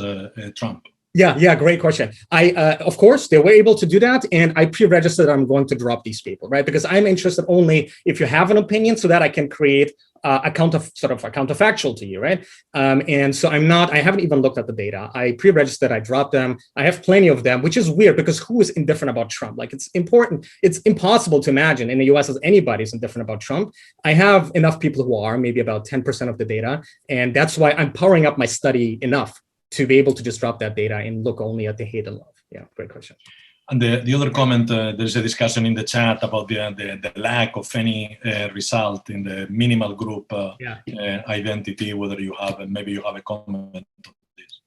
Trump. Yeah, great question. Of course, they were able to do that, and I pre-registered I'm going to drop these people, right? Because I'm interested only if you have an opinion, so that I can create a counterfactual to you, right? And so I haven't even looked at the data. I pre-registered, I dropped them. I have plenty of them, which is weird because who is indifferent about Trump? Like, it's impossible to imagine in the US as anybody is indifferent about Trump. I have enough people who are, maybe about 10% of the data. And that's why I'm powering up my study enough to be able to just drop that data and look only at the hate and love. Yeah, great question. And the other comment, there's a discussion in the chat about the lack of any result in the minimal group identity, whether maybe you have a comment on this.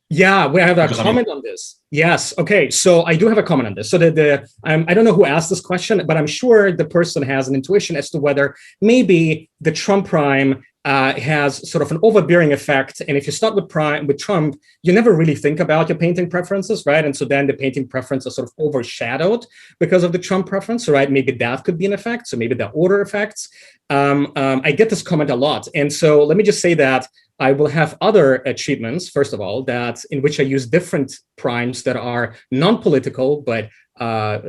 Yeah, we have a comment on this. Yes, okay, so I do have a comment on this. So I don't know who asked this question, but I'm sure the person has an intuition as to whether maybe the Trump prime has sort of an overbearing effect. And if you start with Trump, you never really think about your painting preferences, right? And so then the painting preference is sort of overshadowed because of the Trump preference, right? Maybe that could be an effect. So maybe the order effects. I get this comment a lot. And so let me just say that I will have other treatments, first of all, in which I use different primes that are non-political, but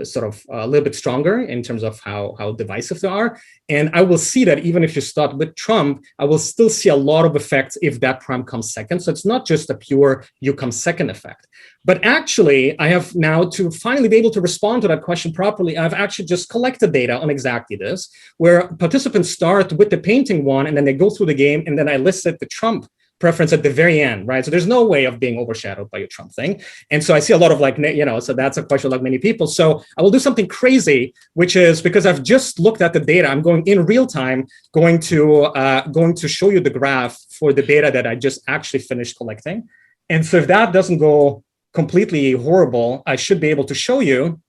sort of a little bit stronger in terms of how divisive they are. And I will see that even if you start with Trump, I will still see a lot of effects if that prime comes second. So it's not just a pure you come second effect. But actually, I have now, to finally be able to respond to that question properly, I've actually just collected data on exactly this, where participants start with the painting one, and then they go through the game, and then I elicit the Trump preference at the very end, right? So there's no way of being overshadowed by your Trump thing. And so I see a lot of so that's a question like many people. So I will do something crazy, which is because I've just looked at the data, I'm going in real time, going to show you the graph for the data that I just actually finished collecting. And so if that doesn't go completely horrible, I should be able to show you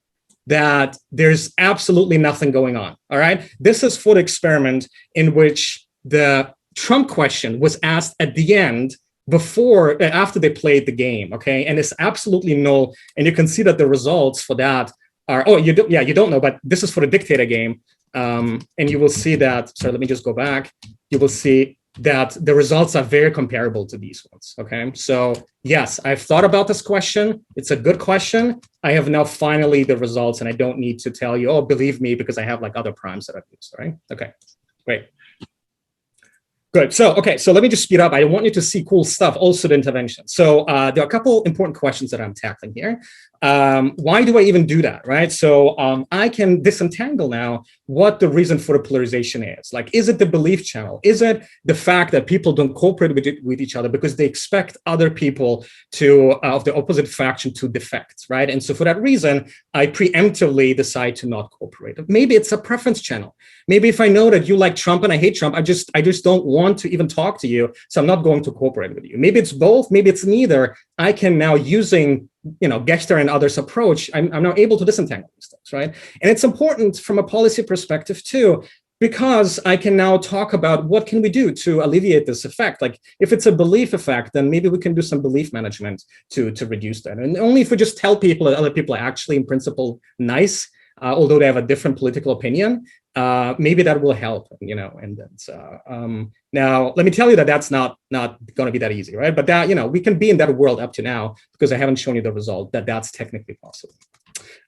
that there's absolutely nothing going on, all right? This is for the experiment in which the Trump question was asked at the end after they played the game, okay? And it's absolutely null. And you can see that the results for that are, you don't know, but this is for the Dictator Game. And you will see that, sorry, let me just go back. You will see that the results are very comparable to these ones, okay? So yes, I've thought about this question. It's a good question. I have now finally the results, and I don't need to tell you, oh, believe me, because I have like other primes that I've used, all right? Okay, great. Good. So, okay, so let me just speed up. I want you to see cool stuff, also the intervention. So there are a couple important questions that I'm tackling here. Why do I even do that, right? So I can disentangle now what the reason for the polarization is. Like, is it the belief channel? Is it the fact that people don't cooperate with each other because they expect other people to, of the opposite faction to defect, right? And so for that reason, I preemptively decide to not cooperate. Maybe it's a preference channel. Maybe if I know that you like Trump and I hate Trump, I just don't want to even talk to you, so I'm not going to cooperate with you. Maybe it's both, maybe it's neither. I can now, using Gechter and others' approach, I'm now able to disentangle these things, right? And it's important from a policy perspective too, because I can now talk about what can we do to alleviate this effect. Like, if it's a belief effect, then maybe we can do some belief management to reduce that. And only if we just tell people that other people are actually in principle nice, although they have a different political opinion, maybe that will help, and then now let me tell you that that's not going to be that easy, right? But that, we can be in that world up to now, because I haven't shown you the result that that's technically possible.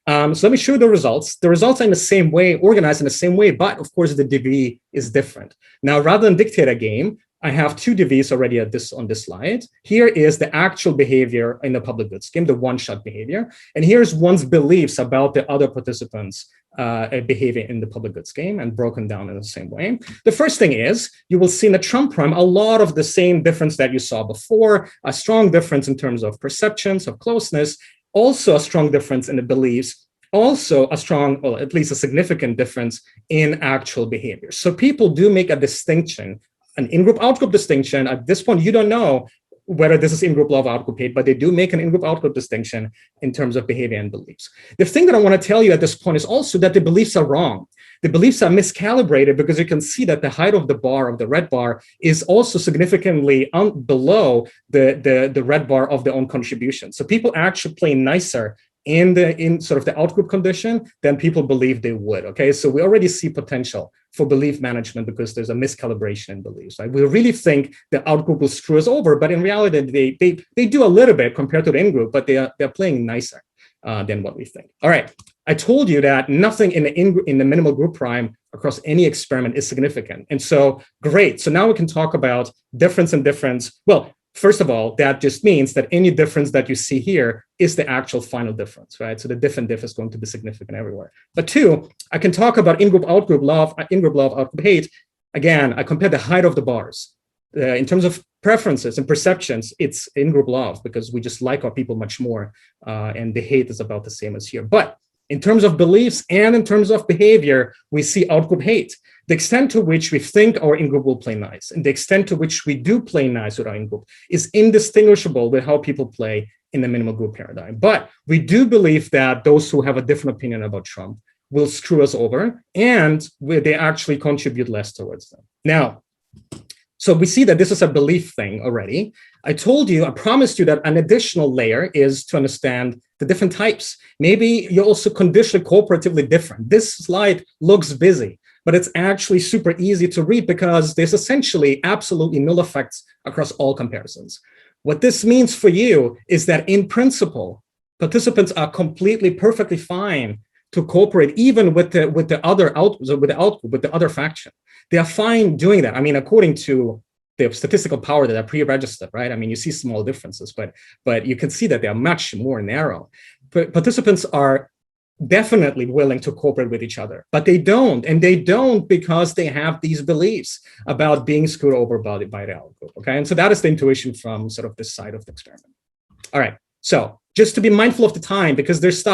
So let me show you the results. The results are in the same way, organized in the same way, but of course the DV is different. Now, rather than Dictator Game, I have two DVs already on this slide. Here is the actual behavior in the public goods game, the one-shot behavior. And here's one's beliefs about the other participants' behavior in the public goods game, and broken down in the same way. The first thing is, you will see in the Trump prime a lot of the same difference that you saw before, a strong difference in terms of perceptions, of closeness, also a strong difference in the beliefs, also a strong, or at least a significant difference in actual behavior. So people do make a distinction, an in-group, out-group distinction. At this point, you don't know whether this is in-group-love, out-group-hate, but they do make an in-group, out-group distinction in terms of behavior and beliefs. The thing that I want to tell you at this point is also that the beliefs are wrong. The beliefs are miscalibrated, because you can see that the height of the bar, of the red bar, is also significantly below the red bar of their own contribution. So people actually play nicer in sort of the outgroup condition than people believe they would. Okay, so we already see potential for belief management because there's a miscalibration in beliefs. Right? We really think the outgroup will screw us over, but in reality, they do a little bit compared to the in-group, but they're playing nicer than what we think. All right, I told you that nothing in the minimal group prime across any experiment is significant, and so great. So now we can talk about difference and difference. Well, first of all, that just means that any difference that you see here is the actual final difference, right? So the diff and diff is going to be significant everywhere. But two, I can talk about in-group, out-group-love, outgroup-hate. Again, I compare the height of the bars. In terms of preferences and perceptions, it's in-group love, because we just like our people much more, and the hate is about the same as here. But in terms of beliefs and in terms of behavior, we see out-group hate. The extent to which we think our in-group will play nice, and the extent to which we do play nice with our in-group, is indistinguishable with how people play in the minimal group paradigm. But we do believe that those who have a different opinion about Trump will screw us over, and they actually contribute less towards them. Now, so we see that this is a belief thing already. I promised you that an additional layer is to understand the different types. Maybe you're also conditionally cooperatively different. This slide looks busy, but it's actually super easy to read, because there's essentially absolutely null effects across all comparisons. What this means for you is that in principle, participants are completely, perfectly fine to cooperate even with the other faction. They are fine doing that. I mean, according to the statistical power that are pre-registered, right? I mean, you see small differences, but you can see that they are much more narrow. Participants are definitely willing to cooperate with each other, but they don't. And they don't because they have these beliefs about being screwed over by the outgroup, okay? And so that is the intuition from sort of this side of the experiment. All right, so just to be mindful of the time, because there's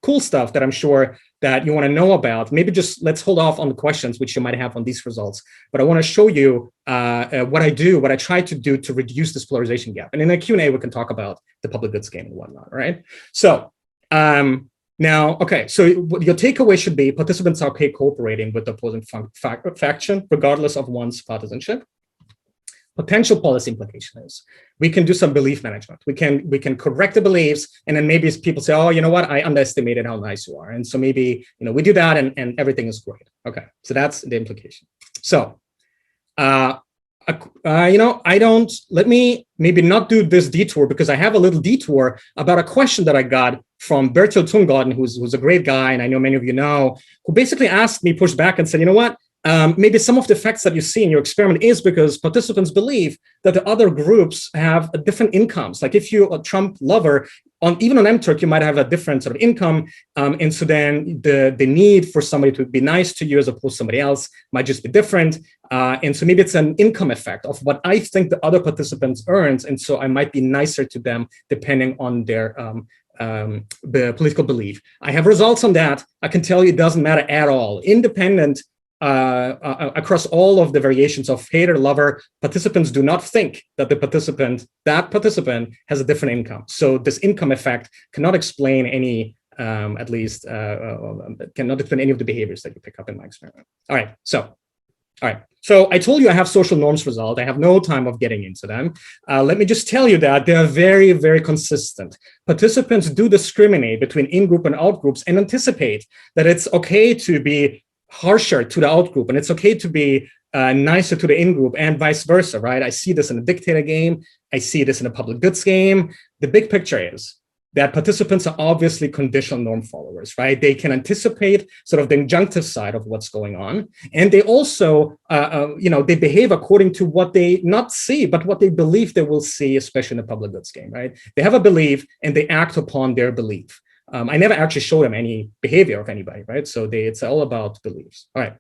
cool stuff that I'm sure that you want to know about. Maybe just let's hold off on the questions which you might have on these results. But I want to show you what I try to do to reduce this polarization gap. And in a Q&A, we can talk about the public goods game and whatnot, right? So now, okay, so your takeaway should be participants are okay cooperating with the opposing faction, regardless of one's partisanship. Potential policy implication is we can do some belief management. We can correct the beliefs, and then maybe people say, oh, you know what, I underestimated how nice you are. And so maybe, we do that and everything is great. Okay, so that's the implication. So, let me maybe not do this detour, because I have a little detour about a question that I got from Bertil Thungarten, who's a great guy, and I know many of you know, who basically asked me, pushed back and said, you know what, maybe some of the effects that you see in your experiment is because participants believe that the other groups have different incomes. Like if you're a Trump lover, even on MTurk, you might have a different sort of income. And so then the need for somebody to be nice to you as opposed to somebody else might just be different. And so maybe it's an income effect of what I think the other participants earns. And so I might be nicer to them depending on their the political belief. I have results on that. I can tell you it doesn't matter at all. Independent across all of the variations of hater, lover, participants do not think that that participant has a different income. So this income effect cannot explain any, cannot explain any of the behaviors that you pick up in my experiment. All right, so I told you I have social norms result. I have no time of getting into them. Let me just tell you that they are very, very consistent. Participants do discriminate between in-group and out-groups and anticipate that it's okay to be harsher to the out-group and it's okay to be nicer to the in-group and vice versa, right? I see this in a Dictator Game. I see this in a public goods game. The big picture is that participants are obviously conditional norm followers, right? They can anticipate sort of the injunctive side of what's going on. And they also, they behave according to what they not see, but what they believe they will see, especially in a public goods game, right? They have a belief and they act upon their belief. I never actually show them any behavior of anybody, right? So it's all about beliefs. All right.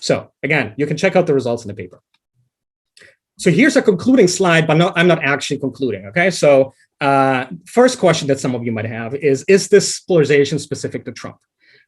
So again, you can check out the results in the paper. So here's a concluding slide, but no, I'm not actually concluding, okay? So first question that some of you might have is this polarization specific to Trump?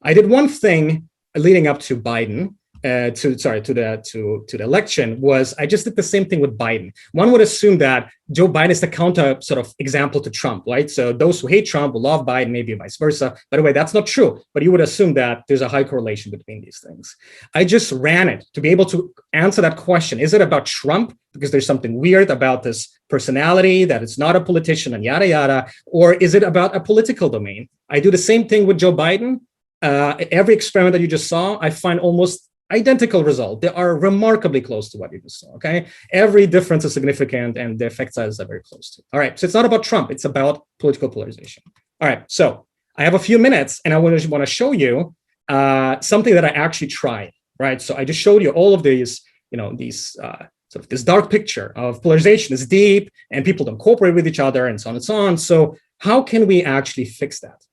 I did one thing leading up to Biden, to the election was I just did the same thing with Biden. One would assume that Joe Biden is the counter sort of example to Trump, right? So those who hate Trump will love Biden, maybe vice versa. By the way, that's not true, but you would assume that there's a high correlation between these things. I just ran it to be able to answer that question. Is it about Trump? Because there's something weird about this personality, that it's not a politician and yada, yada, or is it about a political domain? I do the same thing with Joe Biden. Every experiment that you just saw, I find almost identical result. They are remarkably close to what you just saw, okay? Every difference is significant and the effect sizes are very close to. All right, so it's not about Trump, it's about political polarization. All right, so I have a few minutes and I want to show you something that I actually tried, right? So I just showed you all of these, sort of this dark picture of polarization is deep and people don't cooperate with each other and so on and so on. So how can we actually fix that?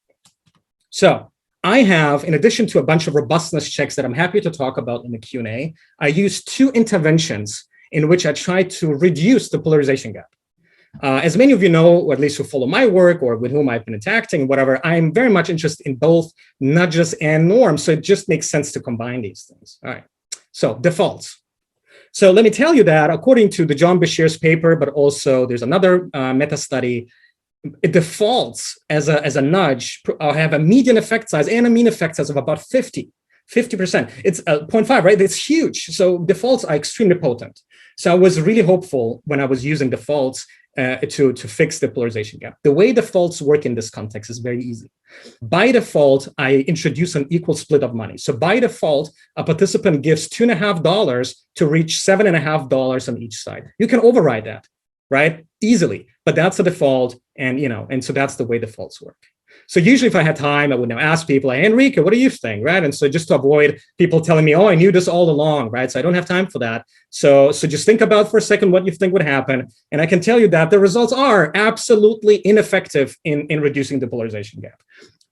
So I have, in addition to a bunch of robustness checks that I'm happy to talk about in the Q&A, I used two interventions in which I tried to reduce the polarization gap. As many of you know, or at least who follow my work or with whom I've been interacting, whatever, I'm very much interested in both nudges and norms. So it just makes sense to combine these things. All right, so defaults. So let me tell you that according to the John Bashir's paper, but also there's another meta study, it defaults as a nudge have a median effect size and a mean effect size of about 50%. It's 0.5, right? It's huge. So defaults are extremely potent. So I was really hopeful when I was using defaults to fix the polarization gap. The way defaults work in this context is very easy. By default, I introduce an equal split of money. So by default, a participant gives $2.50 to reach $7.50 on each side. You can override that, right? Easily, but that's the default. And so that's the way defaults work. So usually if I had time, I would now ask people, hey, Enrique, what do you think, right? And so just to avoid people telling me, oh, I knew this all along, right? So I don't have time for that. So just think about for a second what you think would happen. And I can tell you that the results are absolutely ineffective in reducing the polarization gap.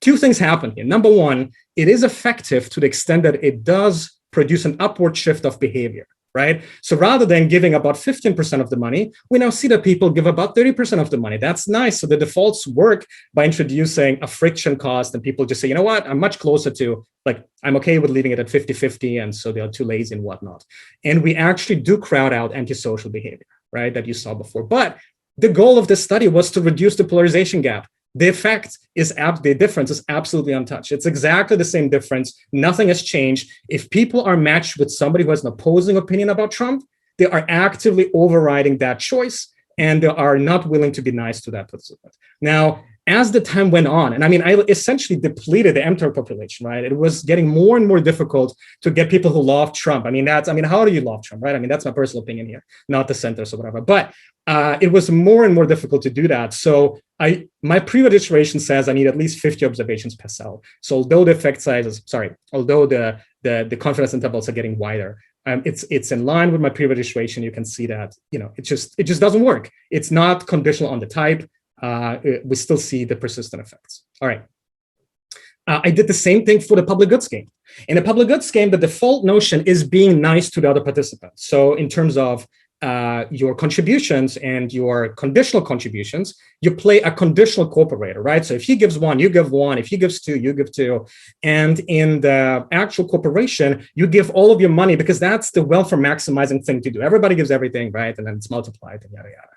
Two things happen here. Number one, it is effective to the extent that it does produce an upward shift of behavior. Right? So rather than giving about 15% of the money, we now see that people give about 30% of the money. That's nice. So the defaults work by introducing a friction cost and people just say, you know what, I'm much closer to, like, I'm okay with leaving it at 50-50. And so they're too lazy and whatnot. And we actually do crowd out antisocial behavior, right? That you saw before. But the goal of this study was to reduce the polarization gap. The effect is, the difference is absolutely untouched. It's exactly the same difference. Nothing has changed. If people are matched with somebody who has an opposing opinion about Trump, they are actively overriding that choice and they are not willing to be nice to that participant. Now, as the time went on, and I mean, I essentially depleted the MTurk population, right? It was getting more and more difficult to get people who love Trump. How do you love Trump, right? I mean, that's my personal opinion here, not the centers or whatever. But it was more and more difficult to do that. So my previous iteration says I need at least 50 observations per cell. So although the effect size is, although the the confidence intervals are getting wider. It's in line with my previous illustration. You can see that, it just doesn't work. It's not conditional on the type. We still see the persistent effects. All right. I did the same thing for the public goods game. In a public goods game, the default notion is being nice to the other participants. So in terms of your contributions and your conditional contributions, you play a conditional cooperator, right? So if he gives one, you give one. If he gives two, you give two. And in the actual corporation, you give all of your money because that's the welfare maximizing thing to do. Everybody gives everything, right? And then it's multiplied and yada, yada.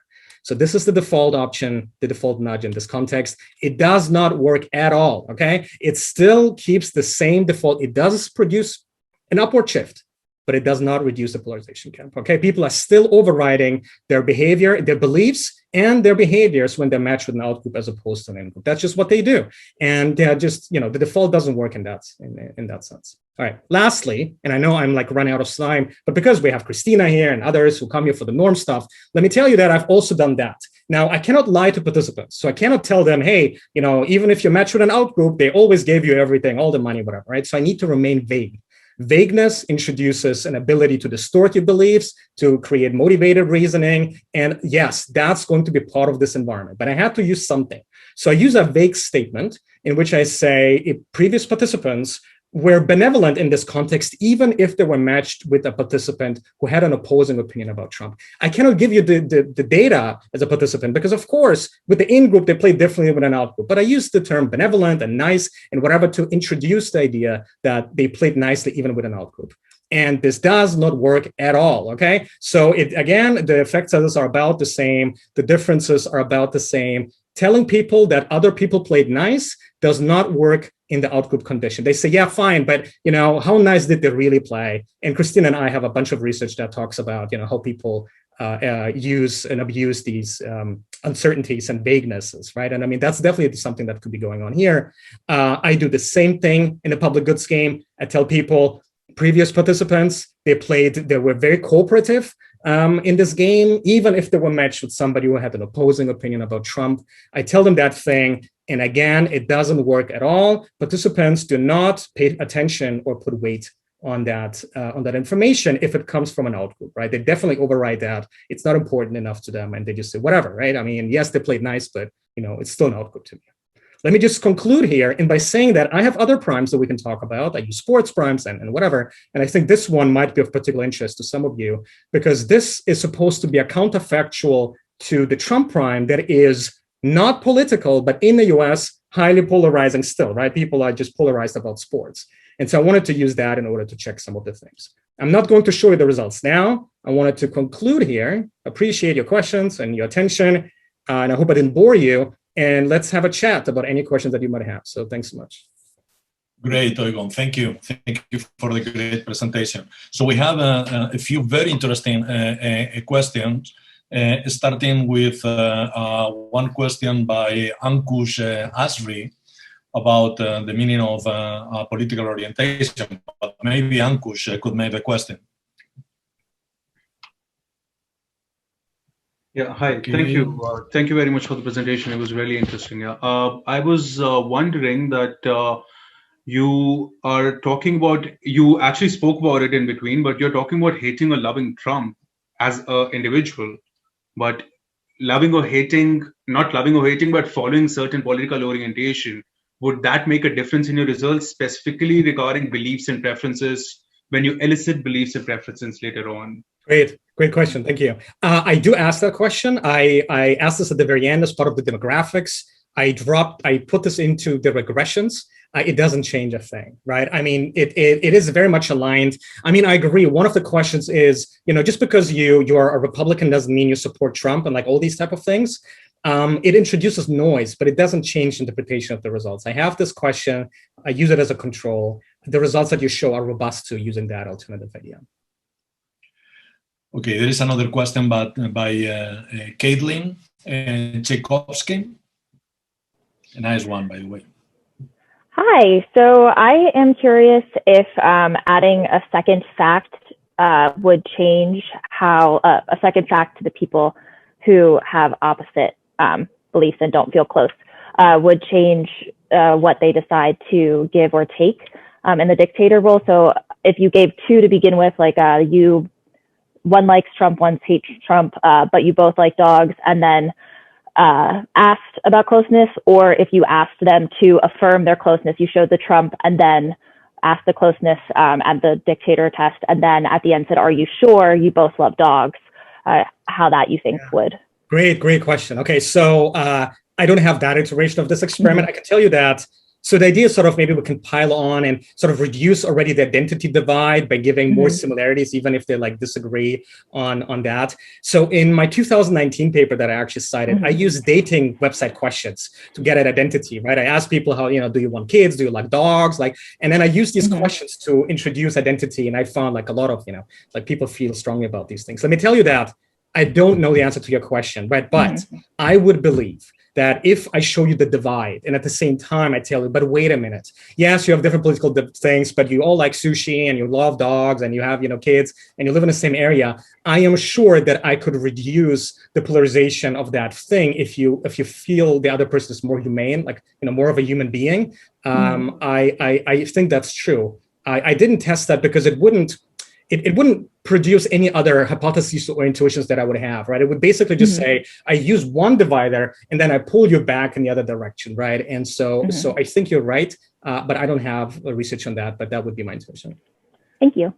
So this is the default option, the default nudge in this context. It does not work at all, okay? It still keeps the same default. It does produce an upward shift, but it does not reduce the polarization gap, okay? People are still overriding their behavior, their beliefs, and their behaviors when they're matched with an outgroup as opposed to an in-group. That's just what they do. And they're just, the default doesn't work in that sense. All right, lastly, and I know I'm like running out of time, but because we have Christina here and others who come here for the norm stuff, let me tell you that I've also done that. Now, I cannot lie to participants. So I cannot tell them, hey, even if you're matched with an outgroup, they always gave you everything, all the money, whatever, right? So I need to remain vague. Vagueness introduces an ability to distort your beliefs, to create motivated reasoning. And yes, that's going to be part of this environment, but I have to use something. So I use a vague statement in which I say if previous participants were benevolent in this context, even if they were matched with a participant who had an opposing opinion about Trump. I cannot give you the data as a participant because, of course, with the in-group, they play differently with an out-group. But I use the term benevolent and nice and whatever to introduce the idea that they played nicely even with an out-group. And this does not work at all, okay? So again, the effect sizes are about the same. The differences are about the same. Telling people that other people played nice does not work in the outgroup condition. They say, yeah, fine, but how nice did they really play? And Christina and I have a bunch of research that talks about how people use and abuse these uncertainties and vaguenesses, right? And I mean, that's definitely something that could be going on here. I do the same thing in the public goods game. I tell people, previous participants, they were very cooperative in this game, even if they were matched with somebody who had an opposing opinion about Trump. I tell them that thing. And again, it doesn't work at all. Participants do not pay attention or put weight on that information if it comes from an outgroup, right? They definitely override that. It's not important enough to them, and they just say whatever, right? I mean, yes, they played nice, but it's still an outgroup to me. Let me just conclude here, and by saying that, I have other primes that we can talk about. I use sports primes and whatever, and I think this one might be of particular interest to some of you because this is supposed to be a counterfactual to the Trump prime that is not political, but in the US, highly polarizing still, right? People are just polarized about sports. And so I wanted to use that in order to check some of the things. I'm not going to show you the results now. I wanted to conclude here. Appreciate your questions and your attention. And I hope I didn't bore you. And let's have a chat about any questions that you might have. So thanks so much. Great, Eugen. Thank you. Thank you for the great presentation. So we have a few very interesting questions. Starting with one question by Ankush Asri about the meaning of political orientation. But maybe Ankush could make the question. Yeah, hi. Okay. Thank you. Thank you very much for the presentation. It was really interesting. I was wondering that you are talking about, you actually spoke about it in between, but you're talking about hating or loving Trump as an individual. But loving or hating, not loving or hating, but following certain political orientation, would that make a difference in your results, specifically regarding beliefs and preferences when you elicit beliefs and preferences later on? Great question. Thank you. I do ask that question. I asked this at the very end as part of the demographics. I put this into the regressions. It doesn't change a thing, right? I mean, it is very much aligned. I mean, I agree. One of the questions is, just because you are a Republican doesn't mean you support Trump and like all these type of things. It introduces noise, but it doesn't change interpretation of the results. I have this question. I use it as a control. The results that you show are robust to using that alternative idea. Okay, there is another question by Caitlin Tchaikovsky. A nice one, by the way. Hi, so I am curious if adding a second fact would change how a second fact to the people who have opposite beliefs and don't feel close would change what they decide to give or take in the dictator role. So if you gave two to begin with, like one likes Trump, one hates Trump, but you both like dogs, and then asked about closeness, or if you asked them to affirm their closeness, you showed the Trump and then asked the closeness and the dictator test, and then at the end said, are you sure you both love dogs? How that you think would? Great question. Okay, so I don't have that iteration of this experiment. I can tell you that. So the idea is sort of maybe we can pile on and sort of reduce already the identity divide by giving more similarities, even if they like disagree on that. So in my 2019 paper that I actually cited, I used dating website questions to get at identity, right? I asked people how, do you want kids? Do you like dogs? And then I used these questions to introduce identity. And I found like a lot of, like people feel strongly about these things. Let me tell you that I don't know the answer to your question, right? But I would believe that if I show you the divide and at the same time I tell you, but wait a minute, yes, you have different political things, but you all like sushi and you love dogs and you have, kids and you live in the same area, I am sure that I could reduce the polarization of that thing if you feel the other person is more humane, like, more of a human being. I think that's true. I didn't test that because it wouldn't produce any other hypotheses or intuitions that I would have, right? It would basically just say, I use one divider and then I pull you back in the other direction, right? And so I think you're right, but I don't have research on that, but that would be my intuition. Thank you.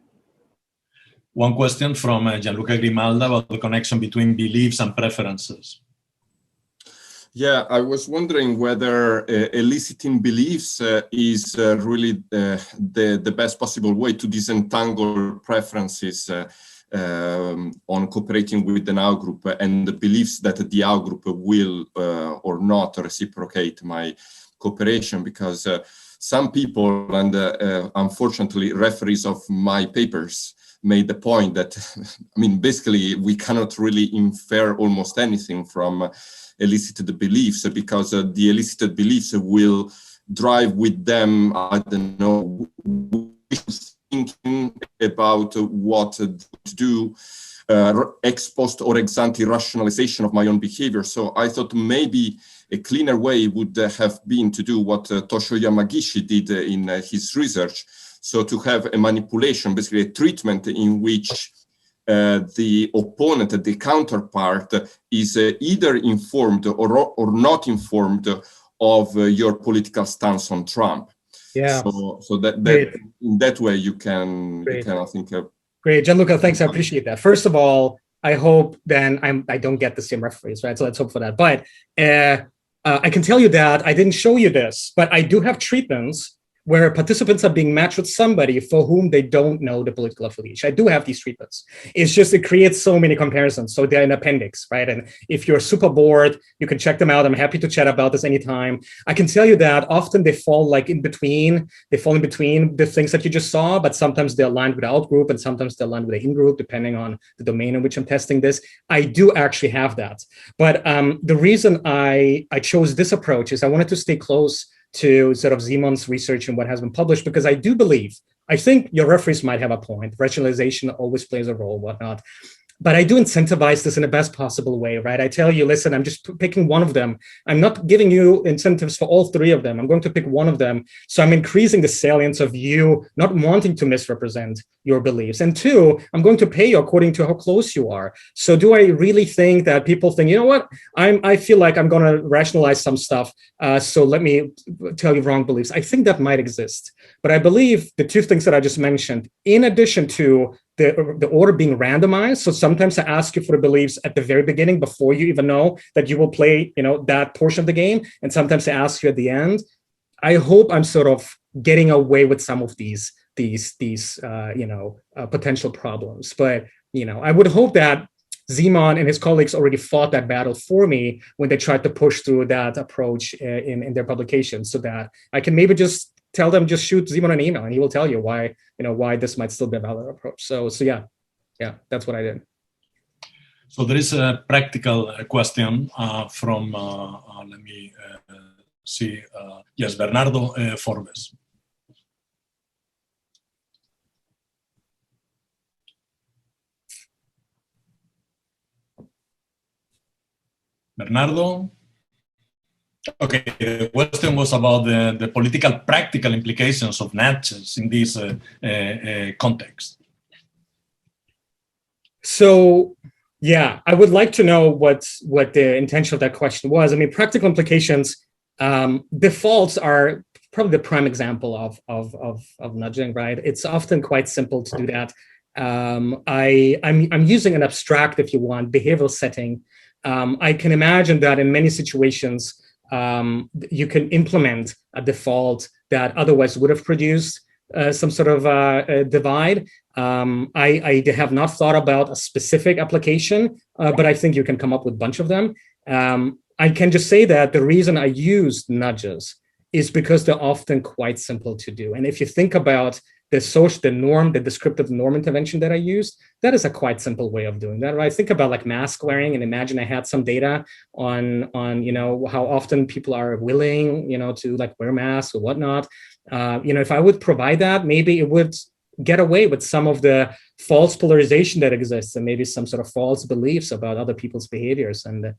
One question from Gianluca Grimalda about the connection between beliefs and preferences. Yeah, I was wondering whether eliciting beliefs is really the best possible way to disentangle preferences on cooperating with an outgroup and the beliefs that the outgroup will or not reciprocate my cooperation, because some people, and unfortunately referees of my papers, made the point that, basically we cannot really infer almost anything from elicited beliefs, because the elicited beliefs will drive with them, I don't know, thinking about what to do, ex post or ex ante rationalization of my own behavior. So I thought maybe a cleaner way would have been to do what Toshio Yamagishi did in his research. So to have a manipulation, basically a treatment in which the opponent, the counterpart, is either informed or not informed of your political stance on Trump. Yeah. So that in that way you can I think. Great, Gianluca. Thanks. I appreciate that. First of all, I hope then I don't get the same referees, right? So let's hope for that. But I can tell you that I didn't show you this, but I do have treatments where participants are being matched with somebody for whom they don't know the political affiliation. I do have these treatments. It's just, it creates so many comparisons. So they're an appendix, right? And if you're super bored, you can check them out. I'm happy to chat about this anytime. I can tell you that often they fall in between the things that you just saw, but sometimes they're aligned with the outgroup and sometimes they're aligned with the ingroup, depending on the domain in which I'm testing this. I do actually have that. But the reason I chose this approach is I wanted to stay close to sort of Simon's research and what has been published, because I do believe, I think your referees might have a point, rationalization always plays a role, whatnot. But I do incentivize this in the best possible way, right? I tell you, listen, I'm just picking one of them. I'm not giving you incentives for all three of them. I'm going to pick one of them. So I'm increasing the salience of you not wanting to misrepresent your beliefs. And two, I'm going to pay you according to how close you are. So do I really think that people think, you know what, I feel like I'm going to rationalize some stuff. So let me tell you wrong beliefs. I think that might exist. But I believe the two things that I just mentioned, in addition to the order being randomized. So sometimes I ask you for the beliefs at the very beginning before you even know that you will play, that portion of the game. And sometimes I ask you at the end. I hope I'm sort of getting away with some of these potential problems. But, I would hope that Simon and his colleagues already fought that battle for me when they tried to push through that approach in their publications, so that I can maybe just tell them, just shoot Simon an email and he will tell you why this might still be a valid approach. So yeah, that's what I did. So there is a practical question from, let me see, yes, Bernardo Forbes. Bernardo? Okay, the question was about the political practical implications of nudges in this context. So, yeah, I would like to know what the intention of that question was. I mean, practical implications, defaults are probably the prime example of nudging, right? It's often quite simple to do that. I'm using an abstract, if you want, behavioral setting. I can imagine that in many situations, you can implement a default that otherwise would have produced some sort of divide. I have not thought about a specific application, but I think you can come up with a bunch of them. I can just say that the reason I use nudges is because they're often quite simple to do. And if you think about the descriptive norm intervention that I used, that is a quite simple way of doing that, right? Think about like mask wearing, and imagine I had some data on how often people are willing, to like wear masks or whatnot. If I would provide that, maybe it would get away with some of the false polarization that exists, and maybe some sort of false beliefs about other people's behaviors. And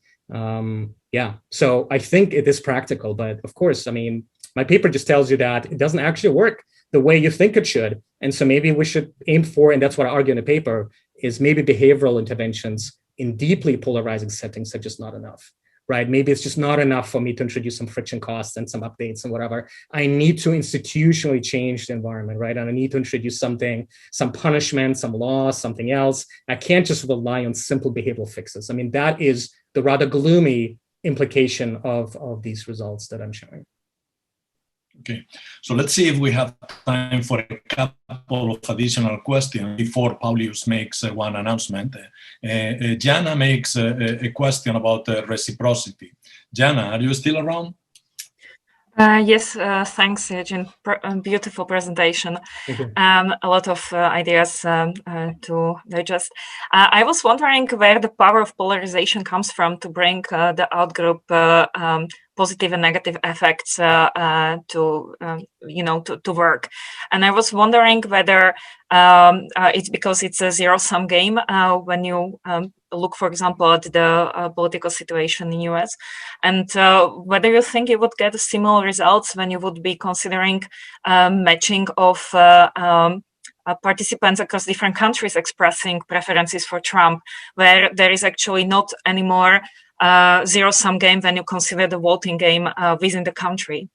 so I think it is practical, but of course, I mean, my paper just tells you that it doesn't actually work the way you think it should. And so maybe we should aim for, and that's what I argue in the paper, is maybe behavioral interventions in deeply polarizing settings are just not enough, right? Maybe it's just not enough for me to introduce some friction costs and some updates and whatever. I need to institutionally change the environment, right? And I need to introduce something, some punishment, some laws, something else. I can't just rely on simple behavioral fixes. I mean, that is the rather gloomy implication of these results that I'm showing. Okay, so let's see if we have time for a couple of additional questions before Paulius makes one announcement. Jana makes a question about reciprocity. Jana, are you still around? Yes, thanks, Eugen. Beautiful presentation. A lot of ideas to digest. I was wondering where the power of polarization comes from to bring the outgroup positive and negative effects to work. And I was wondering whether it's because it's a zero-sum game when you look, for example, at the political situation in US, and whether you think you would get similar results when you would be considering matching of participants across different countries expressing preferences for Trump, where there is actually not anymore zero-sum game when you consider the voting game within the country.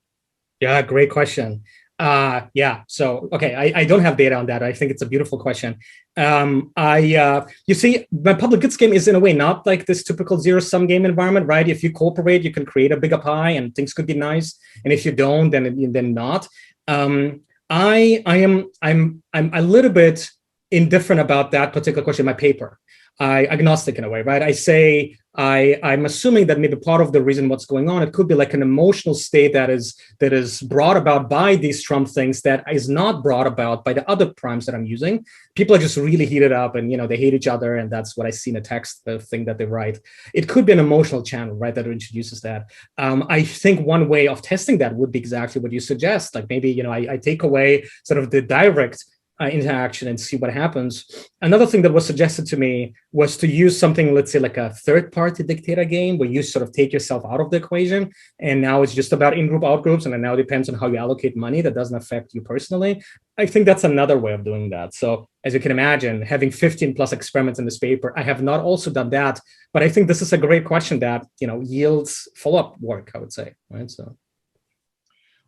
Yeah, great question. So, okay, I don't have data on that. I think it's a beautiful question. You see, my public goods game is in a way not like this typical zero-sum game environment, right? If you cooperate, you can create a bigger pie and things could be nice. And if you don't, then not. I'm a little bit indifferent about that particular question in my paper. Agnostic in a way, right? I say I'm assuming that maybe part of the reason what's going on, it could be like an emotional state that is brought about by these Trump things that is not brought about by the other primes that I'm using. People are just really heated up, and they hate each other, and that's what I see in the text, the thing that they write. It could be an emotional channel, right, that introduces that. I think one way of testing that would be exactly what you suggest. Like maybe I take away sort of the direct interaction and see what happens. Another thing that was suggested to me was to use something, let's say like a third-party dictator game, where you sort of take yourself out of the equation, and now it's just about in-group, out-groups, and it now depends on how you allocate money. That doesn't affect you personally. I think that's another way of doing that. So as you can imagine, having 15 plus experiments in this paper, I have not also done that, but I think this is a great question that yields follow-up work, I would say, right? So.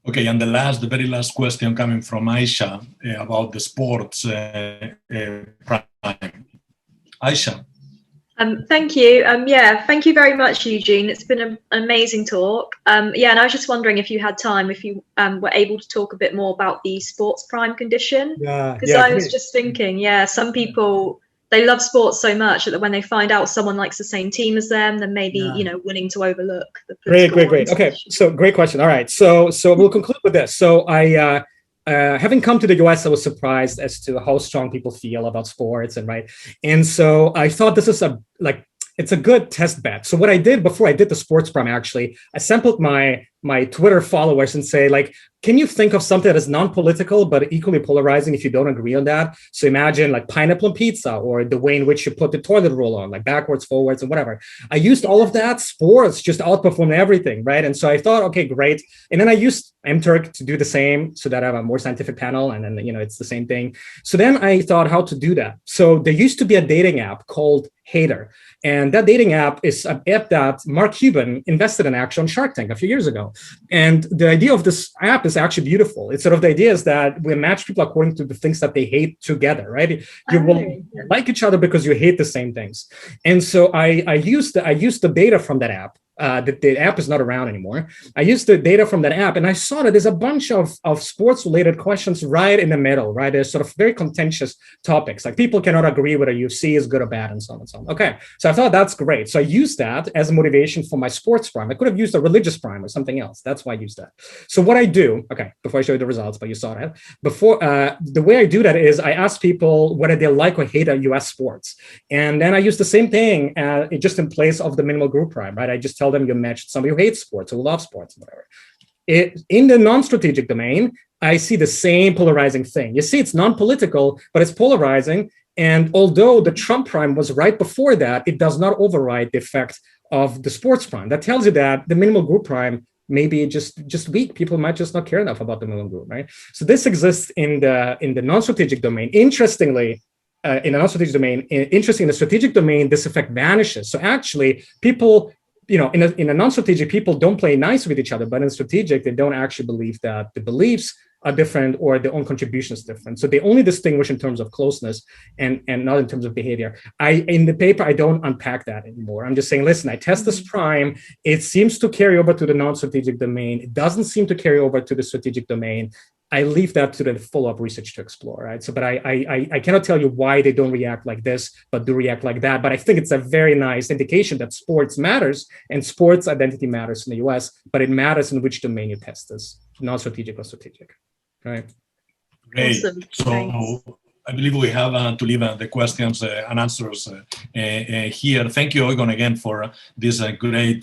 Okay, and the very last question coming from Aisha about the sports prime. Aisha. Thank you. Thank you very much, Eugen. It's been an amazing talk. And I was just wondering if you had time, if you were able to talk a bit more about the sports prime condition. Because I was just thinking, some people, they love sports so much that when they find out someone likes the same team as them, then maybe willing to overlook the great. Okay, so great question. All right, so we'll conclude with this. So I having come to the US, I was surprised as to how strong people feel about sports, and so I thought this is it's a good test bed. So what I did before I did the sports prime, actually, I sampled my my Twitter followers and say, like, can you think of something that is non-political but equally polarizing if you don't agree on that? So imagine like pineapple on pizza, or the way in which you put the toilet roll on, like backwards, forwards, and whatever. I used all of that. Sports just outperformed everything, right? And so I thought, okay, great. And then I used MTurk to do the same, so that I have a more scientific panel, and then, you know, it's the same thing. So then I thought how to do that. So there used to be a dating app called Hater. And that dating app is an app that Mark Cuban invested in actually on Shark Tank a few years ago. And the idea of this app is actually beautiful. It's sort of the idea is that we match people according to the things that they hate together, right? You will like each other because you hate the same things. And so I used the data from that app. The app is not around anymore. I used the data from that app, and I saw that there's a bunch of sports-related questions right in the middle, right? There's sort of very contentious topics, like people cannot agree whether UFC is good or bad, and so on and so on. Okay, so I thought that's great. So I used that as a motivation for my sports prime. I could have used a religious prime or something else. That's why I used that. So what I do, okay, before I show you the results, but you saw that. Before, the way I do that is I ask people whether they like or hate US sports. And then I use the same thing just in place of the minimal group prime, right? I just tell them you matched somebody who hates sports, who loves sports, whatever. In the non-strategic domain, I see the same polarizing thing. You see, it's non-political, but it's polarizing. And although the Trump prime was right before that, it does not override the effect of the sports prime. That tells you that the minimal group prime may be just weak. People might just not care enough about the minimal group, right? So this exists in the non-strategic domain. Interestingly, in the non-strategic domain, interesting, in the strategic domain, this effect vanishes. So actually, people, you know, in a non-strategic, people don't play nice with each other, but in strategic, they don't actually believe that the beliefs are different or their own contribution is different. So they only distinguish in terms of closeness and not in terms of behavior. In the paper, I don't unpack that anymore. I'm just saying, listen, I test this prime. It seems to carry over to the non-strategic domain. It doesn't seem to carry over to the strategic domain. I leave that to the follow-up research to explore, right? So, but I cannot tell you why they don't react like this, but do react like that. But I think it's a very nice indication that sports matters and sports identity matters in the US, but it matters in which domain you test this, non-strategic or strategic, right? Great. Awesome. So Thanks. I believe we have to leave the questions and answers here. Thank you, Eugen, again for this great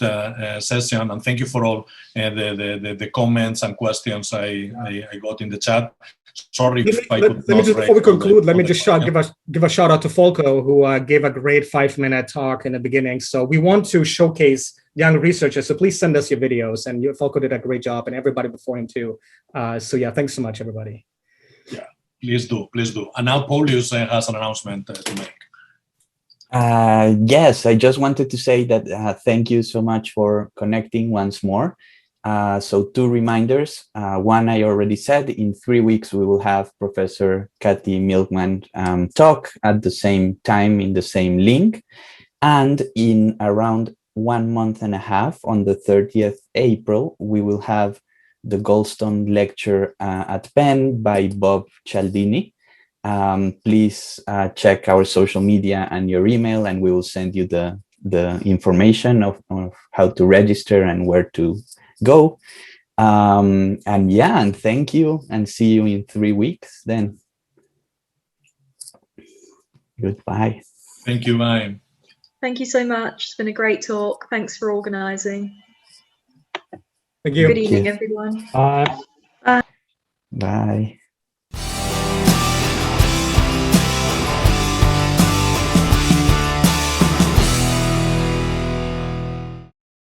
session, and thank you for all the comments and questions I got in the chat. Sorry if I could not. Before we conclude, let me just give a shout out to Folco, who gave a great 5-minute talk in the beginning. So we want to showcase young researchers, so please send us your videos, and Folco did a great job, and everybody before him too. So yeah, thanks so much, everybody. Yeah. Please do. And now Paulius has an announcement to make. Yes, I just wanted to say that thank you so much for connecting once more. So 2 reminders. One I already said, in 3 weeks we will have Professor Kathy Milkman talk at the same time in the same link. And in around 1.5 months, on the 30th April, we will have the Goldstone lecture at Penn by Bob Cialdini. Please check our social media and your email, and we will send you the information of how to register and where to go. And yeah, and thank you, and see you in 3 weeks then. Goodbye. Thank you, bye. Thank you so much. It's been a great talk. Thanks for organizing. Thank you. Good evening, everyone. Bye. Bye.